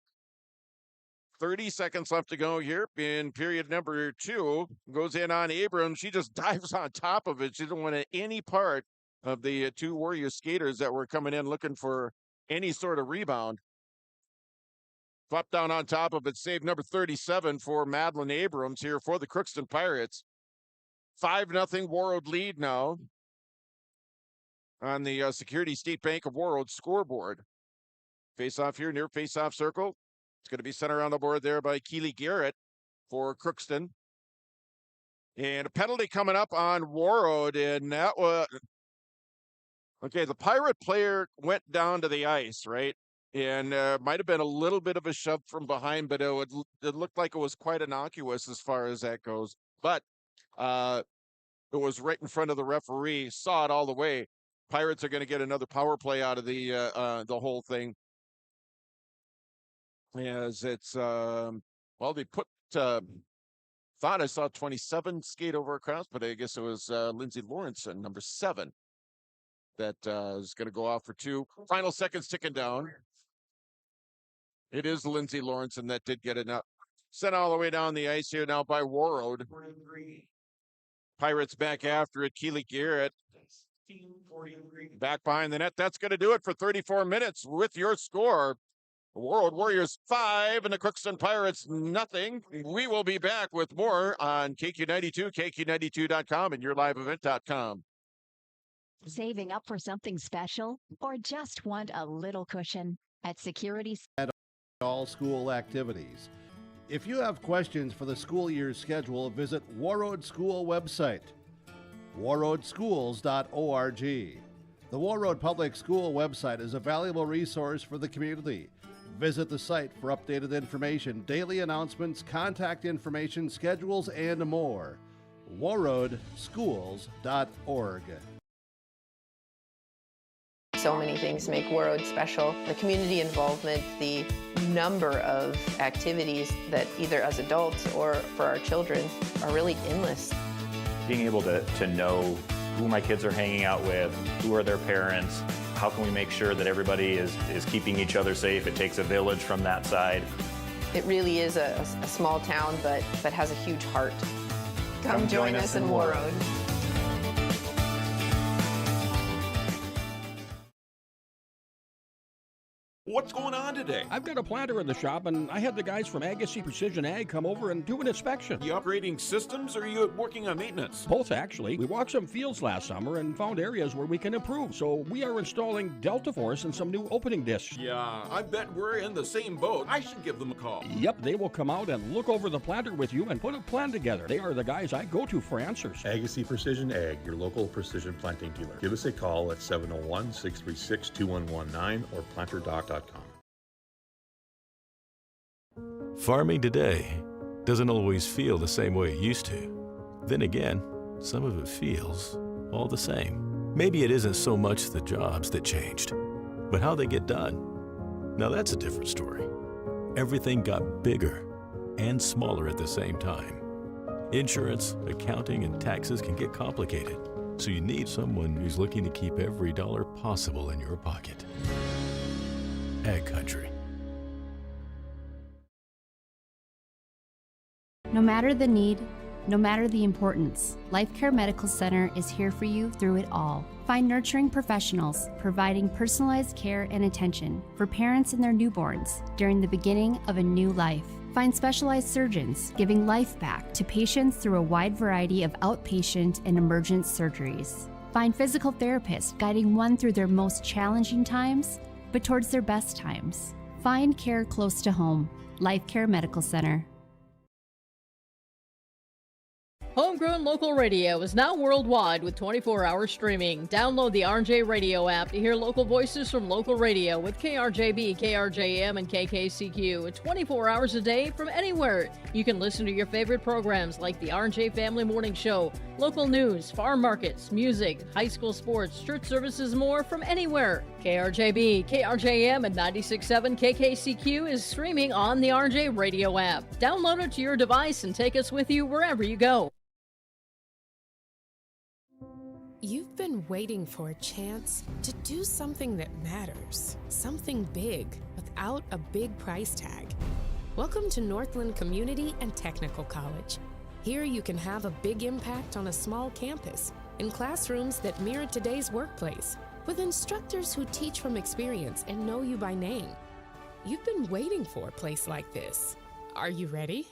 30 seconds left to go here in period number 2. Goes in on Abrams. She just dives on top of it. She didn't want any part of the 2 Warrior skaters that were coming in looking for any sort of rebound. Flop down on top of it. Save number 37 for Madeline Abrams here for the Crookston Pirates. 5-0 Warroad lead now on the Security State Bank of Warroad scoreboard. Face off here near face off circle. It's going to be sent around the board there by Keely Garrett for Crookston. And a penalty coming up on Warroad, and that was... Okay, the Pirate player went down to the ice, right? And might have been a little bit of a shove from behind, but it looked like it was quite innocuous as far as that goes. But it was right in front of the referee, saw it all the way. Pirates are going to get another power play out of the whole thing. As it's, well, they put, thought I saw 27 skate over across, but I guess it was Lindsay Lawrenson, number 7. that is going to go off for two. Final seconds ticking down. It is Lindsay Lawrence, and that did get it up. Sent all the way down the ice here now by Warroad. Pirates back after it. Keely Garrett back behind the net. That's going to do it for 34 minutes with your score. Warroad Warriors 5 and the Crookston Pirates nothing. We will be back with more on KQ92, KQ92.com, and yourliveevent.com. Saving up for something special or just want a little cushion? At Security And all school activities. If you have questions for the school year's schedule, visit Warroad School website, warroadschools.org. The Warroad Public School website is a valuable resource for the community. Visit the site for updated information, daily announcements, contact information, schedules, and more. warroadschools.org. So many things make Warroad special. The community involvement, the number of activities that either as adults or for our children are really endless. Being able to know who my kids are hanging out with, who are their parents, how can we make sure that everybody is keeping each other safe? It takes a village from that side. It really is a small town, but has a huge heart. Come join us in Warroad. What's going on today? I've got a planter in the shop, and I had the guys from Agassiz Precision Ag come over and do an inspection. You upgrading systems, or are you working on maintenance? Both, actually. We walked some fields last summer and found areas where we can improve, so we are installing Delta Force and some new opening discs. Yeah, I bet we're in the same boat. I should give them a call. Yep, they will come out and look over the planter with you and put a plan together. They are the guys I go to for answers. Agassiz Precision Ag, your local precision planting dealer. Give us a call at 701-636-2119 or planterdoc.com. Farming today doesn't always feel the same way it used to. Then again, some of it feels all the same. Maybe it isn't so much the jobs that changed, but how they get done. Now that's a different story. Everything got bigger and smaller at the same time. Insurance, accounting, and taxes can get complicated, so you need someone who's looking to keep every dollar possible in your pocket. Ag Country. No matter the need, no matter the importance, Life Care Medical Center is here for you through it all. Find nurturing professionals providing personalized care and attention for parents and their newborns during the beginning of a new life. Find specialized surgeons giving life back to patients through a wide variety of outpatient and emergent surgeries. Find physical therapists guiding one through their most challenging times, but towards their best times. Find care close to home. Life Care Medical Center. Homegrown local radio is now worldwide with 24-hour streaming. Download the RJ Radio app to hear local voices from local radio with KRJB, KRJM, and KKCQ 24 hours a day from anywhere. You can listen to your favorite programs like the RJ Family Morning Show, local news, farm markets, music, high school sports, church services, more from anywhere. KRJB, KRJM, and 96.7 KKCQ is streaming on the RJ Radio app. Download it to your device and take us with you wherever you go. You've been waiting for a chance to do something that matters, something big without a big price tag. Welcome to Northland Community and Technical College. Here you can have a big impact on a small campus, in classrooms that mirror today's workplace, with instructors who teach from experience and know you by name. You've been waiting for a place like this. Are you ready?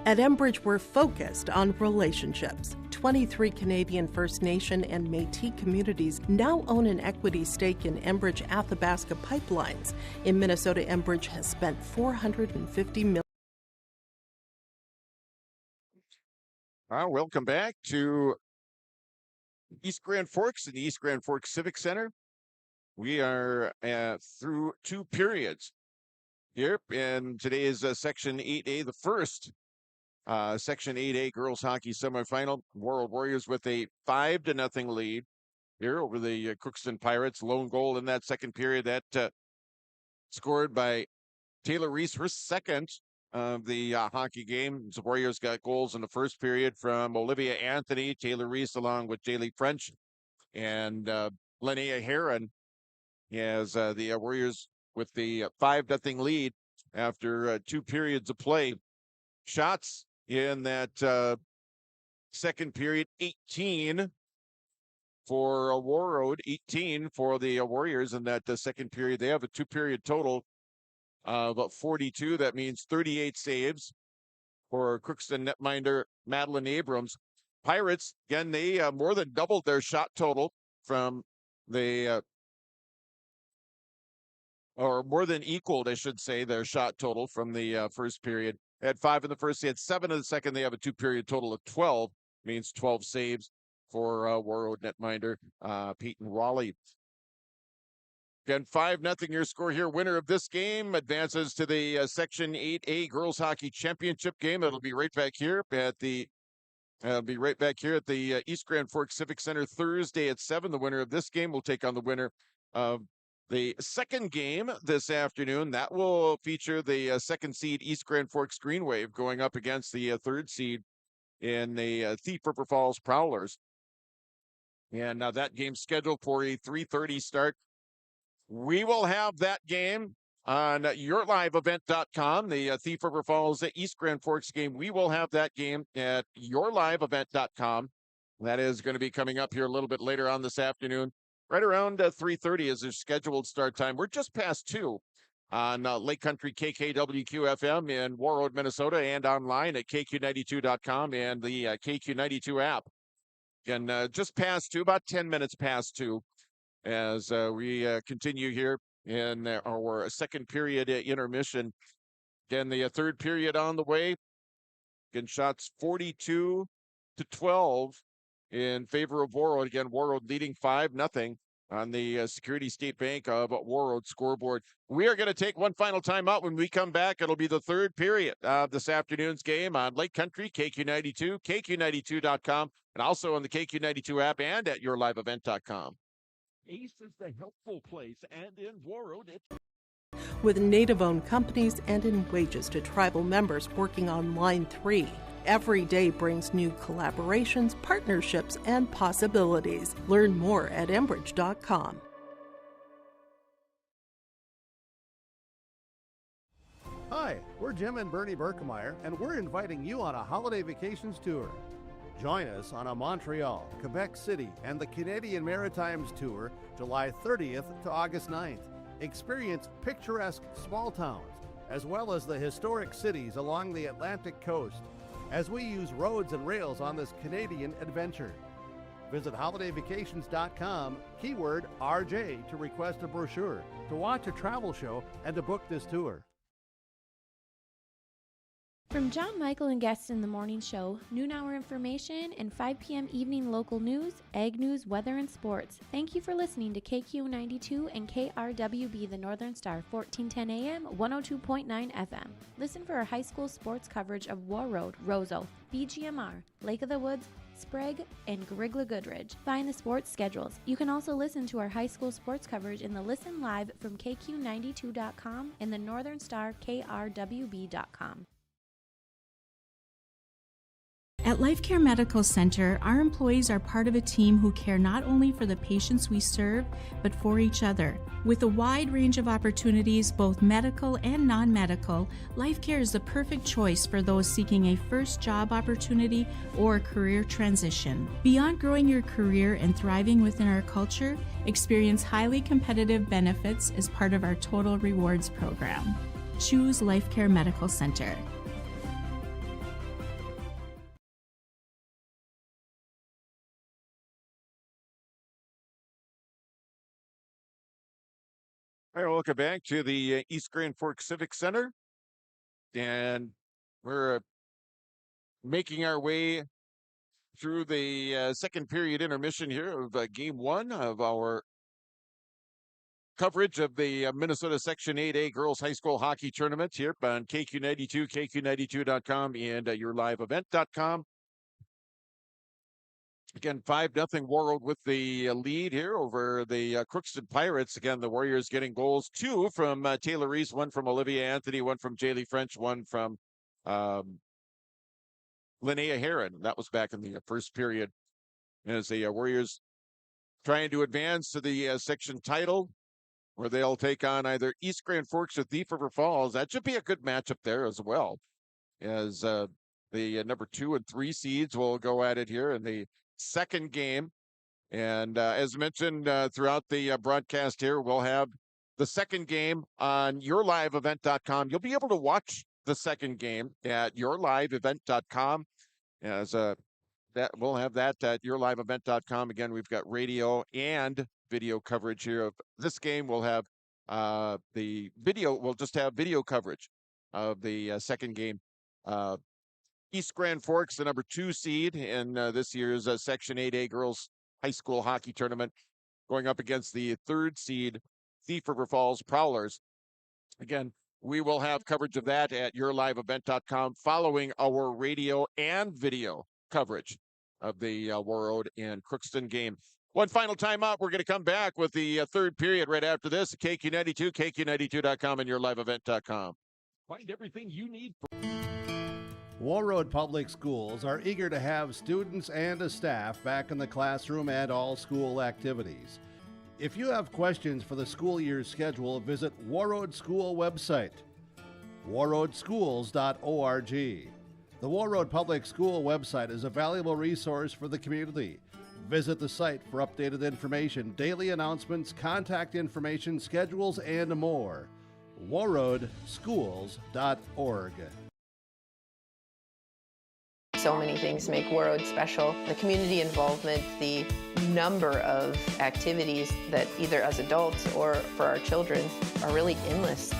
At Enbridge, we're focused on relationships. 23 Canadian First Nation and Métis communities now own an equity stake in Enbridge Athabasca pipelines. In Minnesota, Enbridge has spent $450 million. Welcome back to East Grand Forks and the East Grand Forks Civic Center. We are through two periods here, and today is Section 8A, the first Section 8A girls hockey semifinal. Warroad Warriors with a 5-0 lead here over the Crookston Pirates. Lone goal in that second period, that scored by Taylor Reese, her second of the hockey game. The Warriors got goals in the first period from Olivia Anthony, Taylor Reese, along with Jaylee French and Linnea Heron, as the Warriors with the 5-0 lead after 2 periods of play. Shots in that second period, 18 for Warroad, 18 for the Warriors in that second period. They have a 2-period total of 42. That means 38 saves for Crookston netminder Madeline Abrams. Pirates, again, they more than doubled their shot total from the or more than equaled, I should say, their shot total from the first period. They had 5 in the first, they had 7 in the second. They have a 2-period total of 12, means 12 saves for Warroad netminder Peyton Raleigh. Again, 5-0 your score here. Winner of this game advances to the Section 8A Girls Hockey Championship game. It'll be right back here at the East Grand Forks Civic Center Thursday at 7. The winner of this game will take on the winner of the second game this afternoon. That will feature the second seed East Grand Forks Green Wave going up against the third seed in the Thief River Falls Prowlers. And now that game's scheduled for a 3:30 start. We will have that game on yourliveevent.com, the Thief River Falls East Grand Forks game. We will have that game at yourliveevent.com. That is going to be coming up here a little bit later on this afternoon. Right around 3:30 is their scheduled start time. We're just past 2 on Lake Country KKWQ-FM in Warroad, Minnesota, and online at KQ92.com and the KQ92 app. Again, just past 2, about 10 minutes past 2, as we continue here in our second period intermission. Again, the third period on the way. Again, shots 42-12 in favor of Warroad. Again, Warroad leading 5-0 on the Security State Bank of Warroad scoreboard. We are going to take one final timeout. When we come back, it'll be the third period of this afternoon's game on Lake Country, KQ92, KQ92.com, and also on the KQ92 app and at yourliveevent.com. Ace is the helpful place, and in Warroad, with Native-owned companies and in wages to tribal members working on Line 3. Every day brings new collaborations, partnerships, and possibilities. Learn more at Enbridge.com. Hi, we're Jim and Bernie Berkemeyer, and we're inviting you on a holiday vacations tour. Join us on a Montreal, Quebec City, and the Canadian Maritimes tour, July 30th to August 9th. Experience picturesque small towns, as well as the historic cities along the Atlantic coast, as we use roads and rails on this Canadian adventure. Visit holidayvacations.com, keyword RJ, to request a brochure, to watch a travel show, and to book this tour. From John Michael and guests in the morning show, noon hour information, and 5 p.m. evening local news, ag news, weather, and sports. Thank you for listening to KQ92 and KRWB The Northern Star, 1410 AM, 102.9 FM. Listen for our high school sports coverage of Warroad, Roseau, BGMR, Lake of the Woods, Sprague, and Grigla Goodridge. Find the sports schedules. You can also listen to our high school sports coverage in the Listen Live from KQ92.com and the Northern Star KRWB.com. At Life Care Medical Center, our employees are part of a team who care not only for the patients we serve, but for each other. With a wide range of opportunities, both medical and non-medical, Life Care is the perfect choice for those seeking a first job opportunity or career transition. Beyond growing your career and thriving within our culture, experience highly competitive benefits as part of our Total Rewards program. Choose Life Care Medical Center. All right, welcome back to the East Grand Forks Civic Center. And we're making our way through the second period intermission here of game one of our coverage of the Minnesota Section 8A Girls High School Hockey Tournament here on KQ92, KQ92.com, and yourliveevent.com. Again, 5-0 Warroad with the lead here over the Crookston Pirates. Again, the Warriors getting goals, 2 from Taylor Reese, 1 from Olivia Anthony, 1 from Jaylee French, 1 from Linnea Heron. That was back in the first period as the Warriors trying to advance to the section title, where they'll take on either East Grand Forks or Thief River Falls. That should be a good matchup there as well, as the number 2 and 3 seeds will go at it here in the second game. And as mentioned throughout the broadcast here, we'll have the second game on yourliveevent.com. You'll be able to watch the second game at yourliveevent.com, as that we'll have that at yourliveevent.com. Again, we've got radio and video coverage here of this game. We'll have the video. We'll just have video coverage of the second game. East Grand Forks, the number 2 seed in this year's Section 8A Girls High School Hockey Tournament, going up against the 3rd seed Thief River Falls Prowlers. Again, we will have coverage of that at yourliveevent.com following our radio and video coverage of the Warroad and Crookston game. One final timeout. We're going to come back with the third period right after this. KQ92, KQ92.com, and yourliveevent.com. Find everything you need. Warroad Public Schools are eager to have students and a staff back in the classroom and all school activities. If you have questions for the school year's schedule, visit Warroad School website, warroadschools.org. The Warroad Public School website is a valuable resource for the community. Visit the site for updated information, daily announcements, contact information, schedules, and more. warroadschools.org. So many things make Warroad special. The community involvement, the number of activities that either as adults or for our children are really endless.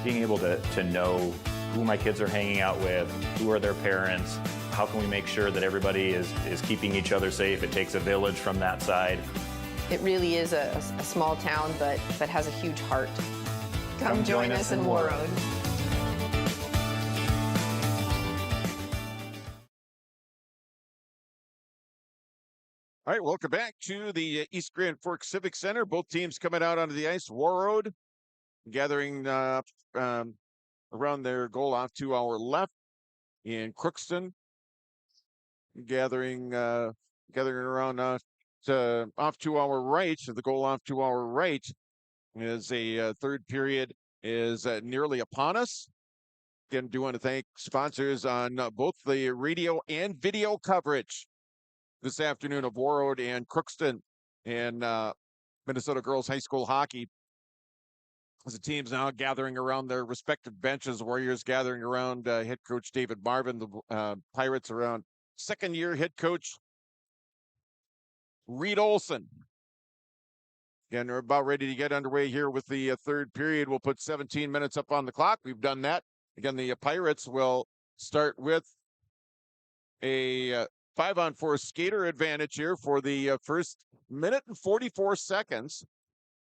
Being able to know who my kids are hanging out with, who are their parents, how can we make sure that everybody is keeping each other safe? It takes a village from that side. It really is a small town, but has a huge heart. Come join us in Warroad. All right, welcome back to the East Grand Forks Civic Center. Both teams coming out onto the ice. Warroad gathering around their goal off to our left, in Crookston gathering around off to our right. The goal off to our right is a third period is nearly upon us. Again, do want to thank sponsors on both the radio and video coverage this afternoon of Warroad and Crookston and Minnesota Girls High School Hockey. As the teams now gathering around their respective benches, Warriors gathering around head coach David Marvin, the Pirates around second-year head coach Reed Olson. Again, we're about ready to get underway here with the third period. We'll put 17 minutes up on the clock. We've done that. Again, the Pirates will start with a 5-on-4 skater advantage here for the first minute and 44 seconds.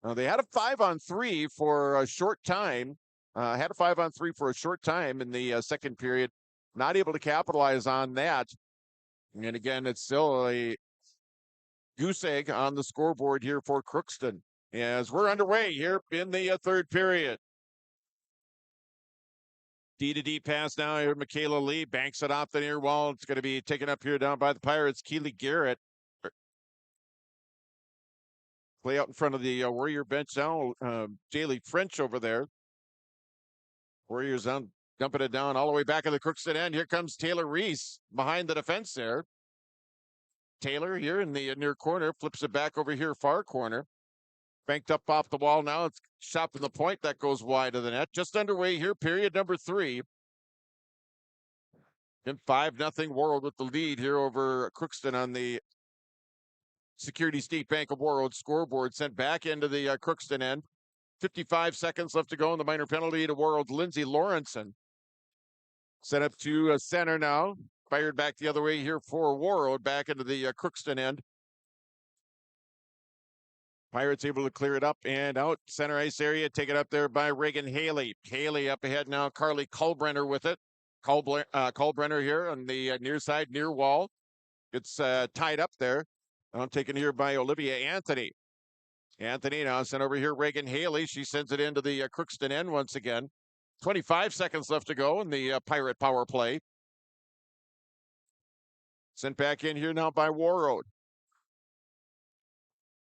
They had a 5-on-3 for a short time. Had a 5-on-3 for a short time in the second period. Not able to capitalize on that. And again, it's still a goose egg on the scoreboard here for Crookston as we're underway here in the third period. D-to-D pass now here. Michaela Lee banks it off the near wall. It's going to be taken up here down by the Pirates. Keely Garrett. Play out in front of the Warrior bench now. Jaylee French over there. Warriors down, dumping it down all the way back in the Crookston end. Here comes Taylor Reese behind the defense there. Taylor here in the near corner. Flips it back over here, far corner. Banked up off the wall now. It's shot from the point. That goes wide of the net. Just underway here, period number 3. And 5-0 Warroad with the lead here over Crookston on the Security State Bank of Warroad scoreboard. Sent back into the Crookston end. 55 seconds left to go in the minor penalty to Warroad's Lindsay Lawrenson. Set up to center now. Fired back the other way here for Warroad, back into the Crookston end. Pirates able to clear it up and out. Center ice area, taken up there by Reagan Haley. Haley up ahead now. Carly Culbrenner with it. Culbrenner here on the near side, near wall. It's tied up there. Taken here by Olivia Anthony. Anthony now sent over here. Reagan Haley. She sends it into the Crookston end once again. 25 seconds left to go in the Pirate power play. Sent back in here now by Warroad.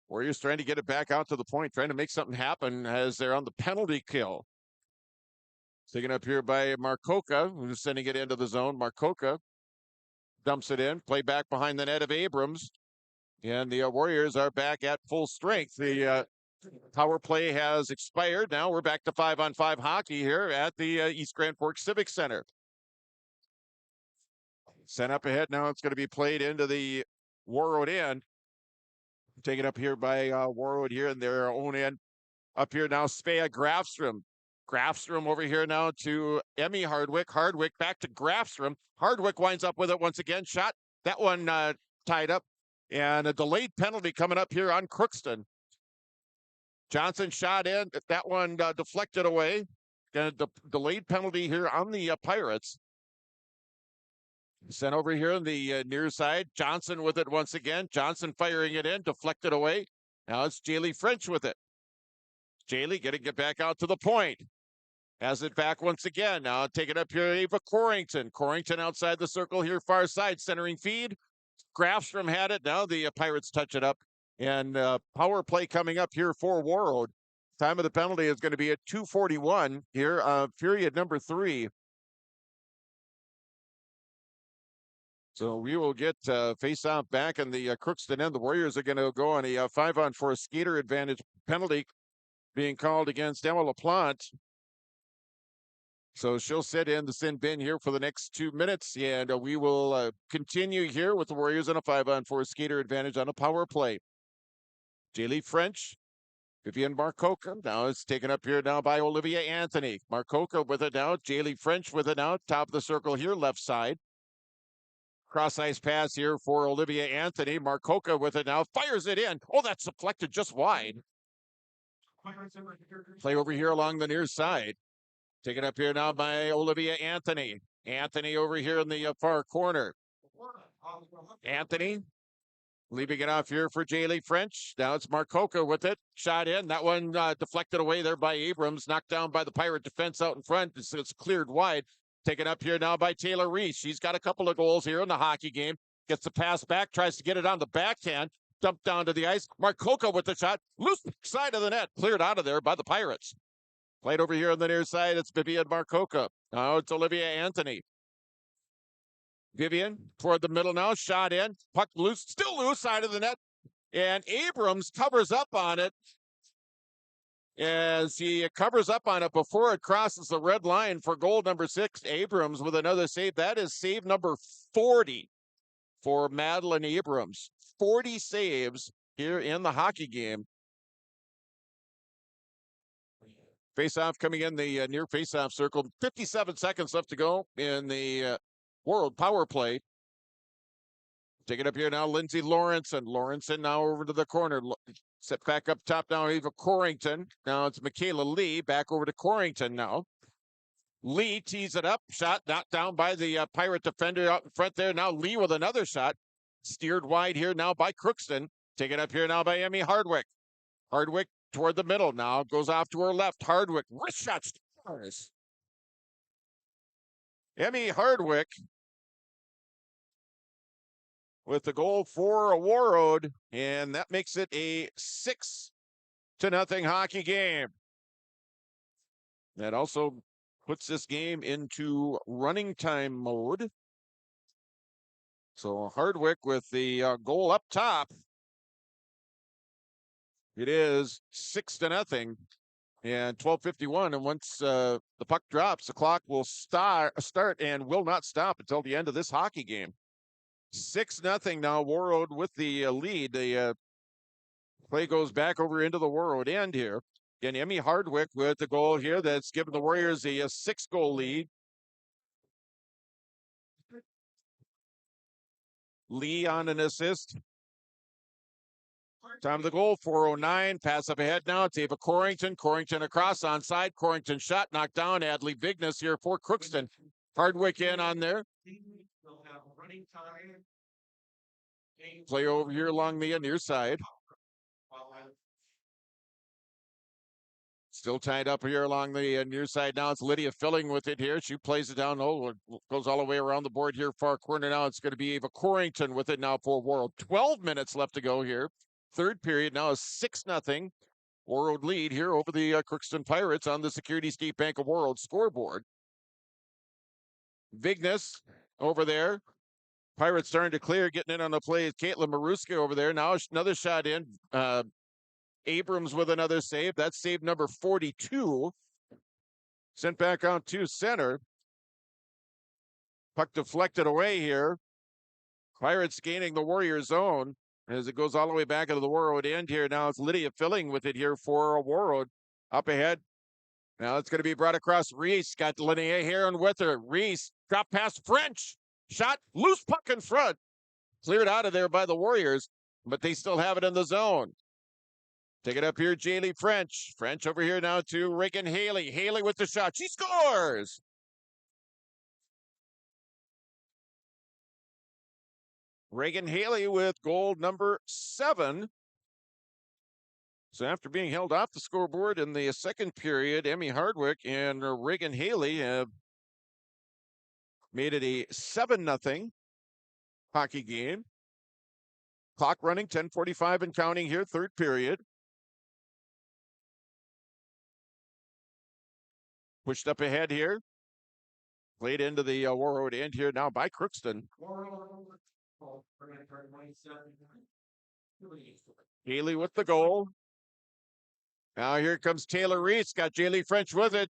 Warriors trying to get it back out to the point, trying to make something happen as they're on the penalty kill. Taken up here by Marcoca, who's sending it into the zone. Marcoca dumps it in. Play back behind the net of Abrams. And the Warriors are back at full strength. The power play has expired. Now we're back to 5-on-5 hockey here at the East Grand Forks Civic Center. Sent up ahead. Now it's going to be played into the Warroad end. Taken up here by Warroad here in their own end. Up here now, Svea Grafstrom. Grafstrom over here now to Emmy Hardwick. Hardwick back to Grafstrom. Hardwick winds up with it once again. Shot. That one tied up. And a delayed penalty coming up here on Crookston. Johnson shot in. That one deflected away. And a delayed penalty here on the Pirates. Sent over here on the near side. Johnson with it once again. Johnson firing it in. Deflected away. Now it's Jaylee French with it. Jaylee getting it back out to the point. Has it back once again. Now taking up here, Ava Corrington. Corrington outside the circle here, far side, centering feed. Grafstrom had it. Now the Pirates touch it up. And power play coming up here for Warroad. Time of the penalty is going to be at 2:41 here, period number 3. So we will get face-off back in the Crookston end. The Warriors are going to go on a 5-on-4 skater advantage penalty being called against Emma LaPlante. So she'll sit in the sin bin here for the next 2 minutes, and we will continue here with the Warriors on a 5-on-4 skater advantage on a power play. Jaylee French, Vivian Marcoca, now it's taken up here now by Olivia Anthony. Marcoca with it now, Jaylee French with it now, top of the circle here, left side. Cross-ice pass here for Olivia Anthony. Marcoca with it now, fires it in. Oh, that's deflected just wide. Play over here along the near side. Taken up here now by Olivia Anthony. Anthony over here in the far corner. Anthony leaving it off here for Jaylee French. Now it's Marcoca with it. Shot in. That one deflected away there by Abrams. Knocked down by the Pirate defense out in front. It's cleared wide. Taken up here now by Taylor Reese. She's got a couple of goals here in the hockey game. Gets the pass back. Tries to get it on the backhand. Dumped down to the ice. Marcoca with the shot. Loose side of the net. Cleared out of there by the Pirates. Played over here on the near side. It's Vivian Marcoca. Now it's Olivia Anthony. Vivian toward the middle now. Shot in. Puck loose. Still loose side of the net. And Abrams covers up on it. As he covers up on it before it crosses the red line for goal number 6. Abrams with another save. That is save number 40 for Madeline Abrams. 40 saves here in the hockey game. Face-off coming in the near face-off circle. 57 seconds left to go in the Warroad power play. Take it up here now, Lindsay Lawrenson. Lawrenson now over to the corner. Set back up top now, Eva Corrington. Now it's Michaela Lee. Back over to Corrington now. Lee tees it up. Shot knocked down by the Pirate defender out in front there. Now Lee with another shot. Steered wide here now by Crookston. Take it up here now by Emmy Hardwick. Hardwick toward the middle now. Goes off to her left. Hardwick. Wrist shot. Stars. Emmy Hardwick with the goal for Warroad, and that makes it a 6-0 hockey game. That also puts this game into running time mode. So Hardwick with the goal up top. It is 6-0 and 12:51. And once the puck drops, the clock will start and will not stop until the end of this hockey game. 6-0 now, Warroad with the lead. The play goes back over into the Warroad end here. Again, Emmy Hardwick with the goal here that's given the Warriors a 6-goal lead. Lee on an assist. Time of the goal, 4:09. Pass up ahead now. It's Ava Corrington. Corrington across onside. Corrington shot knocked down. Adley Bigness here for Crookston. Hardwick in on there. Play over here along the near side. Still tied up here along the near side now. It's Lydia Filling with it here. She plays it down. Oh, goes all the way around the board here, far corner now. It's going to be Ava Corrington with it now for Warroad. 12 minutes left to go here. Third period now is 6-0. Warroad lead here over the Crookston Pirates on the Security State Bank of Warroad scoreboard. Vignes over there. Pirates starting to clear, getting in on the play. Caitlin Maruska over there. Now another shot in. Abrams with another save. That's save number 42. Sent back out to center. Puck deflected away here. Pirates gaining the Warriors zone as it goes all the way back into the Warroad end here. Now it's Lydia Filling with it here for Warroad. Up ahead. Now it's going to be brought across. Reese got Linnea Heron with her. Reese drop past French. Shot. Loose puck in front. Cleared out of there by the Warriors, but they still have it in the zone. Take it up here, Jaylee French. French over here now to Reagan Haley. Haley with the shot. She scores! Reagan Haley with goal number 7. So after being held off the scoreboard in the second period, Emmy Hardwick and Reagan Haley have made it a 7-0 hockey game. Clock running, 10:45 and counting here, third period. Pushed up ahead here. Played into the Warroad end here now by Crookston. Haley with the goal. Now here comes Taylor Reese. Got Jaylee French with it.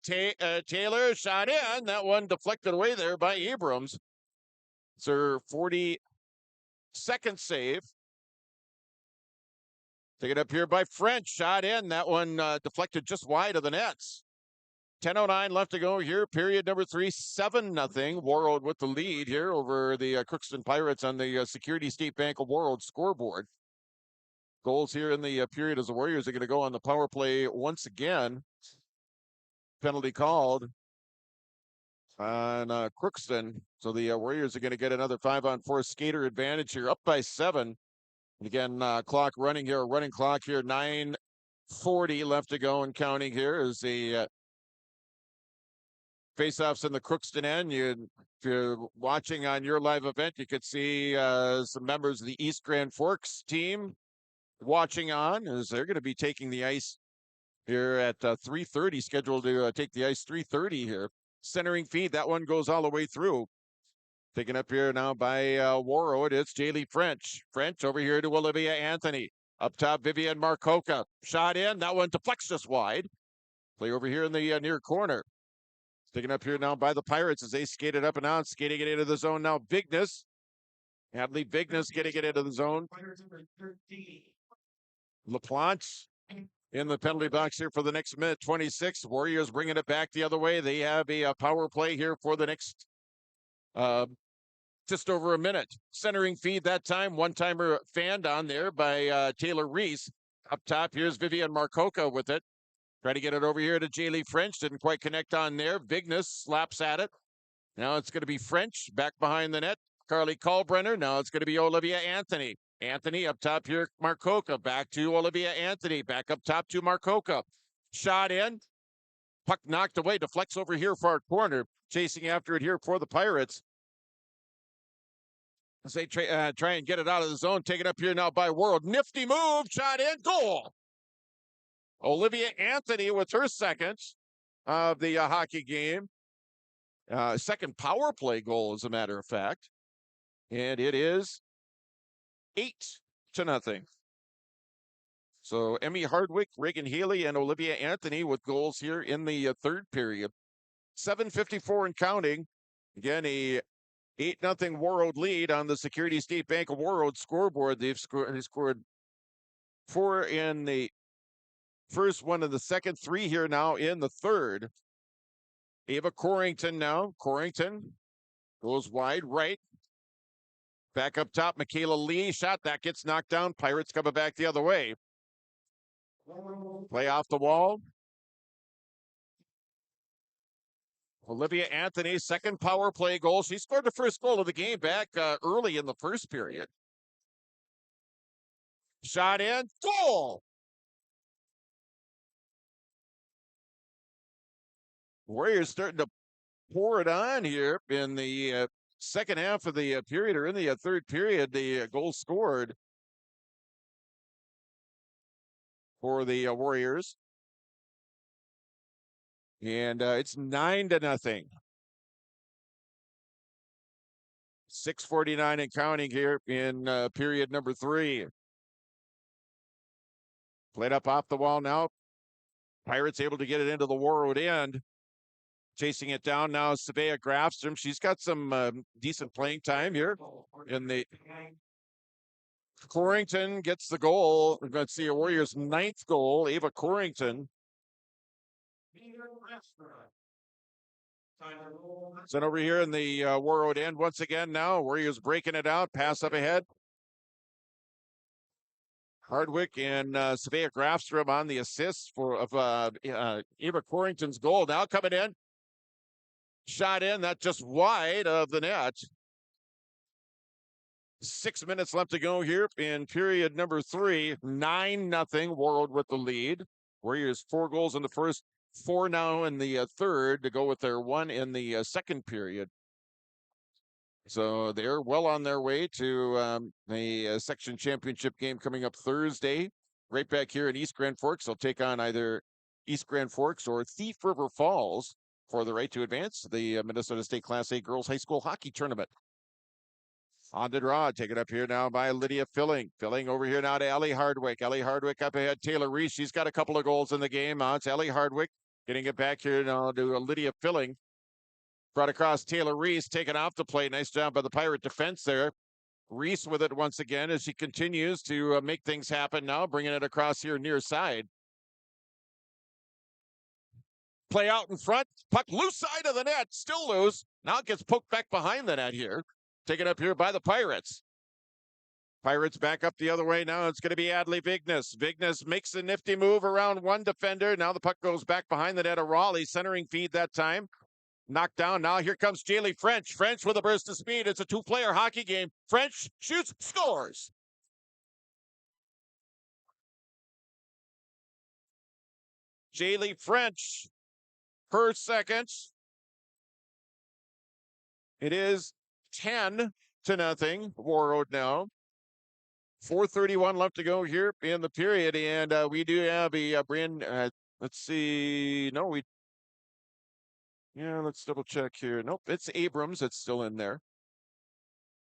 Taylor shot in. That one deflected away there by Abrams. It's her 42nd save. Take it up here by French. Shot in. That one deflected just wide of the nets. 10:09 left to go here. Period number 3, 7-0. Warroad with the lead here over the Crookston Pirates on the Security State Bank of Warroad scoreboard. Goals here in the period as the Warriors are going to go on the power play once again. Penalty called on Crookston. So the Warriors are going to get another 5-on-4 skater advantage here, up by 7. And again, clock running here, running clock here, 9:40 left to go and counting here as the face-offs in the Crookston end. If you're watching on your live event, you could see some members of the East Grand Forks team watching on as they're going to be taking the ice here at 3:30, scheduled to take the ice 3:30 here. Centering feed, that one goes all the way through. Taken up here now by Warroad, it's Jaylee French. French over here to Olivia Anthony. Up top, Vivian Marcoca. Shot in, that one deflects just wide. Play over here in the near corner. Taken up here now by the Pirates as they skated up and out, skating it into the zone now. Vignes. Hadley Vignes getting it into the zone. LaPlante in the penalty box here for the next minute 26. Warriors bringing it back the other way. They have a power play here for the next just over a minute. Centering feed that time. One-timer fanned on there by Taylor Reese. Up top, here's Vivian Marcoca with it. Try to get it over here to Jaylee French. Didn't quite connect on there. Vignes slaps at it. Now it's going to be French back behind the net. Carly Kalbrenner. Now it's going to be Olivia Anthony. Anthony up top here. Marcoca back to Olivia Anthony. Back up top to Marcoca. Shot in. Puck knocked away. Deflects over here far corner. Chasing after it here for the Pirates. As they try and get it out of the zone. Taken up here now by Warroad. Nifty move. Shot in. Goal. Olivia Anthony with her second of the hockey game. Second power play goal, as a matter of fact. And it is 8-0. So Emmy Hardwick, Reagan Haley, and Olivia Anthony with goals here in the third period. 7:54 and counting. Again, a 8-0 Warroad lead on the Security State Bank of Warroad scoreboard. They scored 4 in the first, 1 in the second, 3 here now in the third. Ava Corrington now. Corrington goes wide right. Back up top, Michaela Lee. Shot that gets knocked down. Pirates coming back the other way. Play off the wall. Olivia Anthony, second power play goal. She scored the first goal of the game back early in the first period. Shot in, goal! Warriors starting to pour it on here in the second half of the period, or in the third period. The goal scored for the Warriors. And it's 9-0. 6:49 and counting here in period number 3. Played up off the wall now. Pirates able to get it into the Warroad end. Chasing it down now, Savea Grafstrom. She's got some decent playing time here in the. Corrington gets the goal. Let's see, a Warriors' 9th goal. Ava Corrington. Sent over here in the Warroad end once again now. Warriors breaking it out. Pass up ahead. Hardwick and Savea Grafstrom on the assist of Eva Corrington's goal. Now coming in. Shot in. That just wide of the net. 6 minutes left to go here in period number 3. 9-0. Warroad with the lead. Warriors 4 goals in the first, 4 now in the third to go with their 1 in the second period. So they're well on their way to a section championship game coming up Thursday. Right back here in East Grand Forks. They'll take on either East Grand Forks or Thief River Falls for the right to advance to the Minnesota State Class A Girls High School Hockey Tournament. On the draw, taken up here now by Lydia Filling. Filling over here now to Ellie Hardwick. Ellie Hardwick up ahead. Taylor Reese, she's got a couple of goals in the game. It's Ellie Hardwick getting it back here now to Lydia Filling. Brought across Taylor Reese, taken off the play. Nice job by the Pirate defense there. Reese with it once again as she continues to make things happen now, bringing it across here near side. Play out in front. Puck loose side of the net. Still loose. Now it gets poked back behind the net here. Taken up here by the Pirates. Pirates back up the other way now. It's going to be Adley Vignes. Vignes makes a nifty move around one defender. Now the puck goes back behind the net of Raleigh. Centering feed that time. Knocked down. Now here comes Jaylee French. French with a burst of speed. It's a 2-player hockey game. French shoots, scores. Jaylee French, her second. It is 10-0. Warroad now. 4:31 left to go here in the period, and we do have a brand. Let's see. No, let's double check here. Nope, it's Abrams. It's still in there.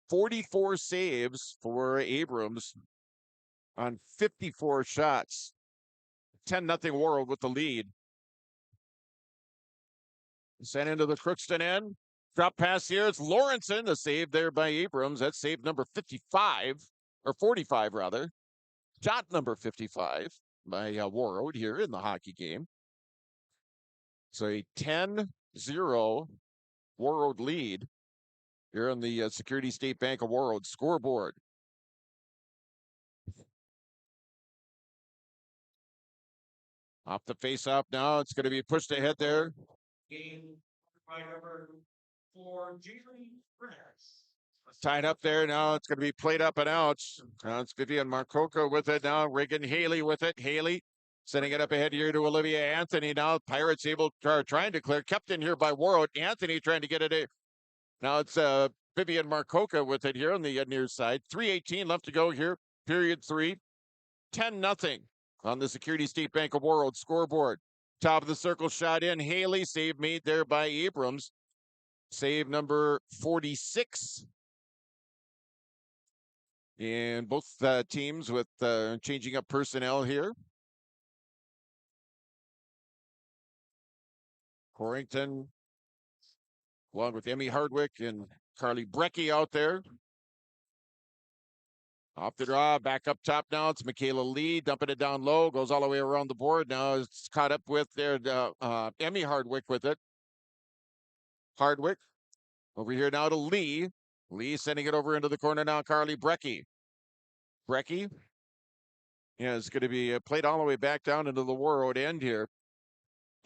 44 saves for Abrams on 54 shots. 10-0 Warroad with the lead. Sent into the Crookston end. Drop pass here. It's Lawrenson. The save there by Abrams. That's save number 55, or 45 rather. Shot number 55 by Warroad here in the hockey game. So a 10-0 Warroad lead here on the Security State Bank of Warroad scoreboard. Off the face-off now. It's going to be pushed ahead there. By number 4, tied up there now. It's going to be played up and out. Now it's Vivian Marcoca with it now. Reagan Haley with it. Haley sending it up ahead here to Olivia Anthony. Now Pirates trying to clear. Kept in here by Warroad. Anthony trying to get it in. Now it's Vivian Marcoca with it here on the near side. 3:18 left to go here. Period 3. 10-0 on the Security State Bank of Warroad scoreboard. Top of the circle shot in. Haley, save made there by Abrams. Save number 46. And both teams with changing up personnel here. Corrington, along with Emmy Hardwick and Carly Brecky out there. Off the draw, back up top now. It's Michaela Lee dumping it down low. Goes all the way around the board. Now it's caught up with their Emmy Hardwick with it. Hardwick over here now to Lee. Lee sending it over into the corner now. Carly Brecky. Brecky is going to be played all the way back down into the Warroad end here.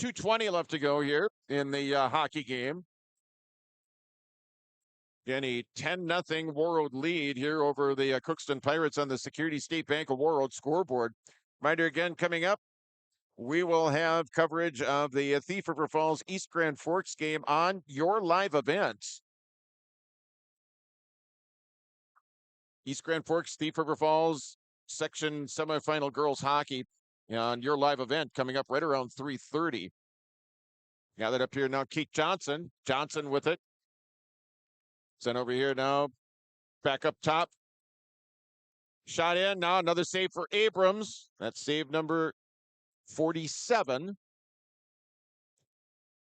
2:20 left to go here in the hockey game. Again, a 10-0 Warroad lead here over the Crookston Pirates on the Security State Bank of Warroad scoreboard. Reminder again, coming up, we will have coverage of the Thief River Falls East Grand Forks game on your live event. East Grand Forks, Thief River Falls section semifinal girls hockey on your live event coming up right around 3:30. Gathered up here now, Keith Johnson. Johnson with it. Sent over here now, back up top. Shot in, now another save for Abrams. That's save number 47.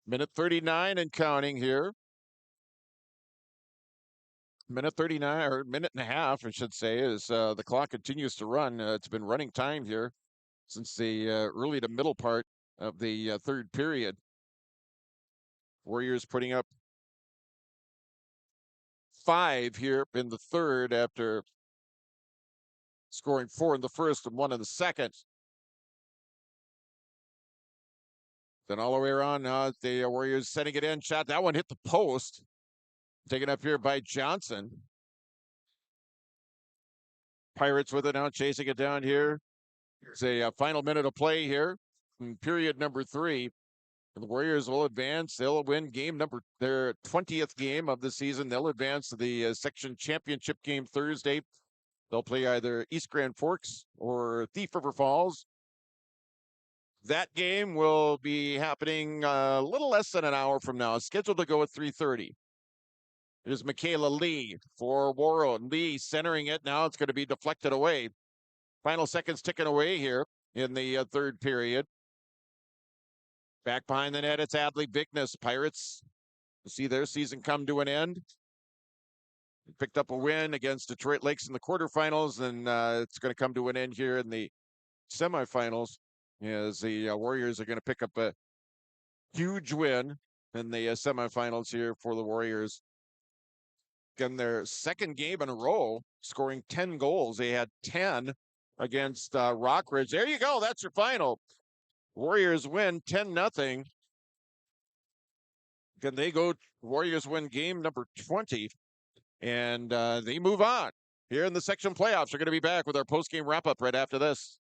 Minute 39 and counting here. Minute 39, or minute and a half, I should say, as the clock continues to run. It's been running time here since the early to middle part of the third period. Warriors putting up 5 here in the third after scoring 4 in the first and 1 in the second. Then all the way around, the Warriors setting it in. Shot, that one hit the post. Taken up here by Johnson. Pirates with it now, chasing it down here. It's a final minute of play here in period number 3. And the Warriors will advance. They'll win their 20th game of the season. They'll advance to the section championship game Thursday. They'll play either East Grand Forks or Thief River Falls. That game will be happening a little less than an hour from now. It's scheduled to go at 3:30. It is Michaela Lee for Warroad. Lee centering it. Now it's going to be deflected away. Final seconds ticking away here in the third period. Back behind the net, it's Adley Bigness. Pirates see their season come to an end. They picked up a win against Detroit Lakes in the quarterfinals, and it's going to come to an end here in the semifinals as the Warriors are going to pick up a huge win in the semifinals here for the Warriors. Again, their second game in a row, scoring 10 goals. They had 10 against Rockridge. There you go. That's your final. Warriors win 10-0. Again, Warriors win game number 20, and they move on. Here in the section playoffs, we're going to be back with our post-game wrap-up right after this.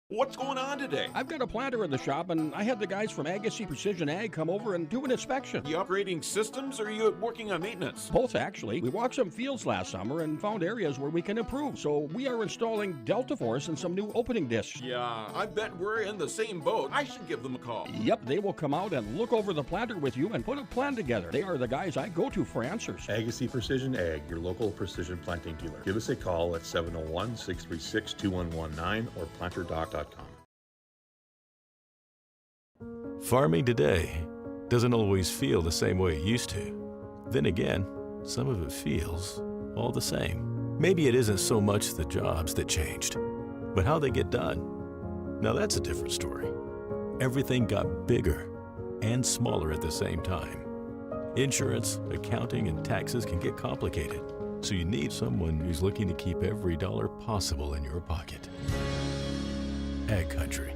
What's going on today? I've got a planter in the shop, and I had the guys from Agassi Precision Ag come over and do an inspection. You upgrading systems, or are you working on maintenance? Both, actually. We walked some fields last summer and found areas where we can improve, so we are installing Delta Force and some new opening discs. Yeah, I bet we're in the same boat. I should give them a call. Yep, they will come out and look over the planter with you and put a plan together. They are the guys I go to for answers. Agassi Precision Ag, your local precision planting dealer. Give us a call at 701-636-2119 or planterdoc.com. Farming today doesn't always feel the same way it used to. Then again, some of it feels all the same. Maybe it isn't so much the jobs that changed, but how they get done. Now that's a different story. Everything got bigger and smaller at the same time. Insurance, accounting, and taxes can get complicated, so you need someone who's looking to keep every dollar possible in your pocket. Ag Country.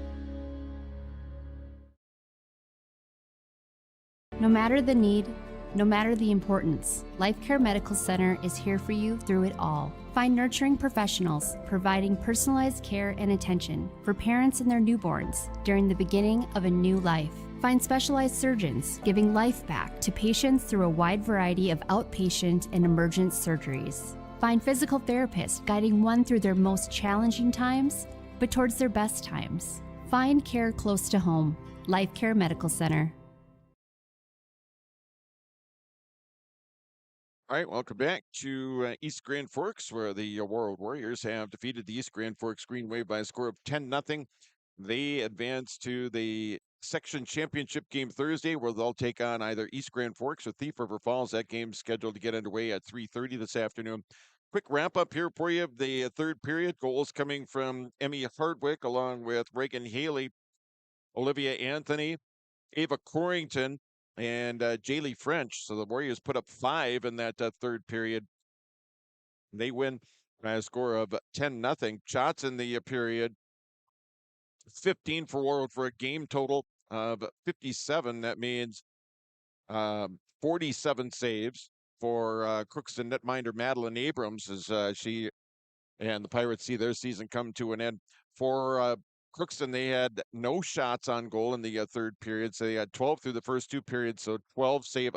No matter the need, no matter the importance, Life Care Medical Center is here for you through it all. Find nurturing professionals providing personalized care and attention for parents and their newborns during the beginning of a new life. Find specialized surgeons giving life back to patients through a wide variety of outpatient and emergent surgeries. Find physical therapists guiding one through their most challenging times, but towards their best times. Find care close to home. Life Care Medical Center. All right, welcome back to East Grand Forks, where the Warroad Warriors have defeated the East Grand Forks Green Wave by a score of 10-0. They advance to the section championship game Thursday, where they'll take on either East Grand Forks or Thief River Falls. That game's scheduled to get underway at 3:30 this afternoon. Quick wrap up here for you of the third period. Goals coming from Emmy Hardwick along with Reagan Haley, Olivia Anthony, Ava Corrington, and Jaylee French. So the Warriors put up 5 in that third period. They win by a score of 10-0. Shots in the period, 15 for Warroad for a game total of 57. That means 47 saves for Crookston netminder Madeline Abrams as she and the Pirates see their season come to an end. For Crookston, they had no shots on goal in the third period, so they had 12 through the first 2 periods, so a 12 save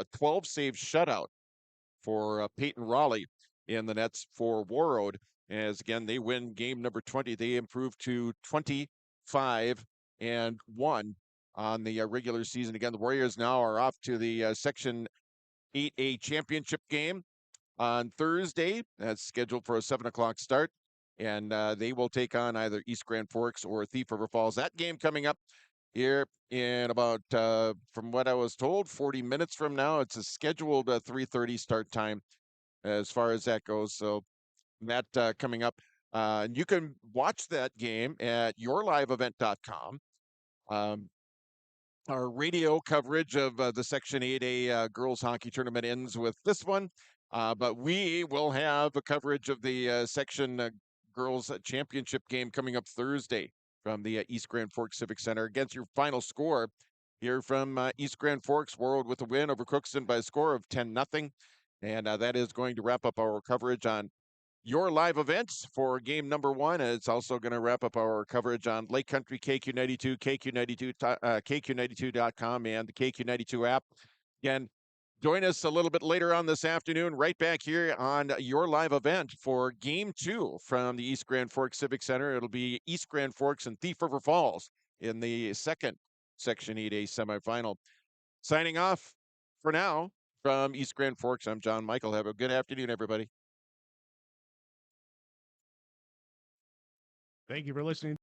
shutout for Peyton Raleigh in the nets for Warroad. As again, they win game number 20. They improve to 25-1 on the regular season. Again, the Warriors now are off to the Section 8A championship game on Thursday. That's scheduled for a 7 o'clock start. And they will take on either East Grand Forks or Thief River Falls. That game coming up here in about, from what I was told, 40 minutes from now. It's a scheduled 3:30 start time as far as that goes. So that coming up. You can watch that game at yourliveevent.com. Our radio coverage of the Section 8A girls hockey tournament ends with this one. But we will have a coverage of the Section Girls Championship game coming up Thursday from the East Grand Forks Civic Center. Against your final score here from East Grand Forks, Warroad with a win over Crookston by a score of 10-0. And that is going to wrap up our coverage on your live events for game number 1. It's also going to wrap up our coverage on Lake Country KQ92, KQ92.com, and the KQ92 app. Again, join us a little bit later on this afternoon, right back here on your live event for Game 2 from the East Grand Forks Civic Center. It'll be East Grand Forks and Thief River Falls in the second Section 8A semifinal. Signing off for now from East Grand Forks, I'm John Michael. Have a good afternoon, everybody. Thank you for listening.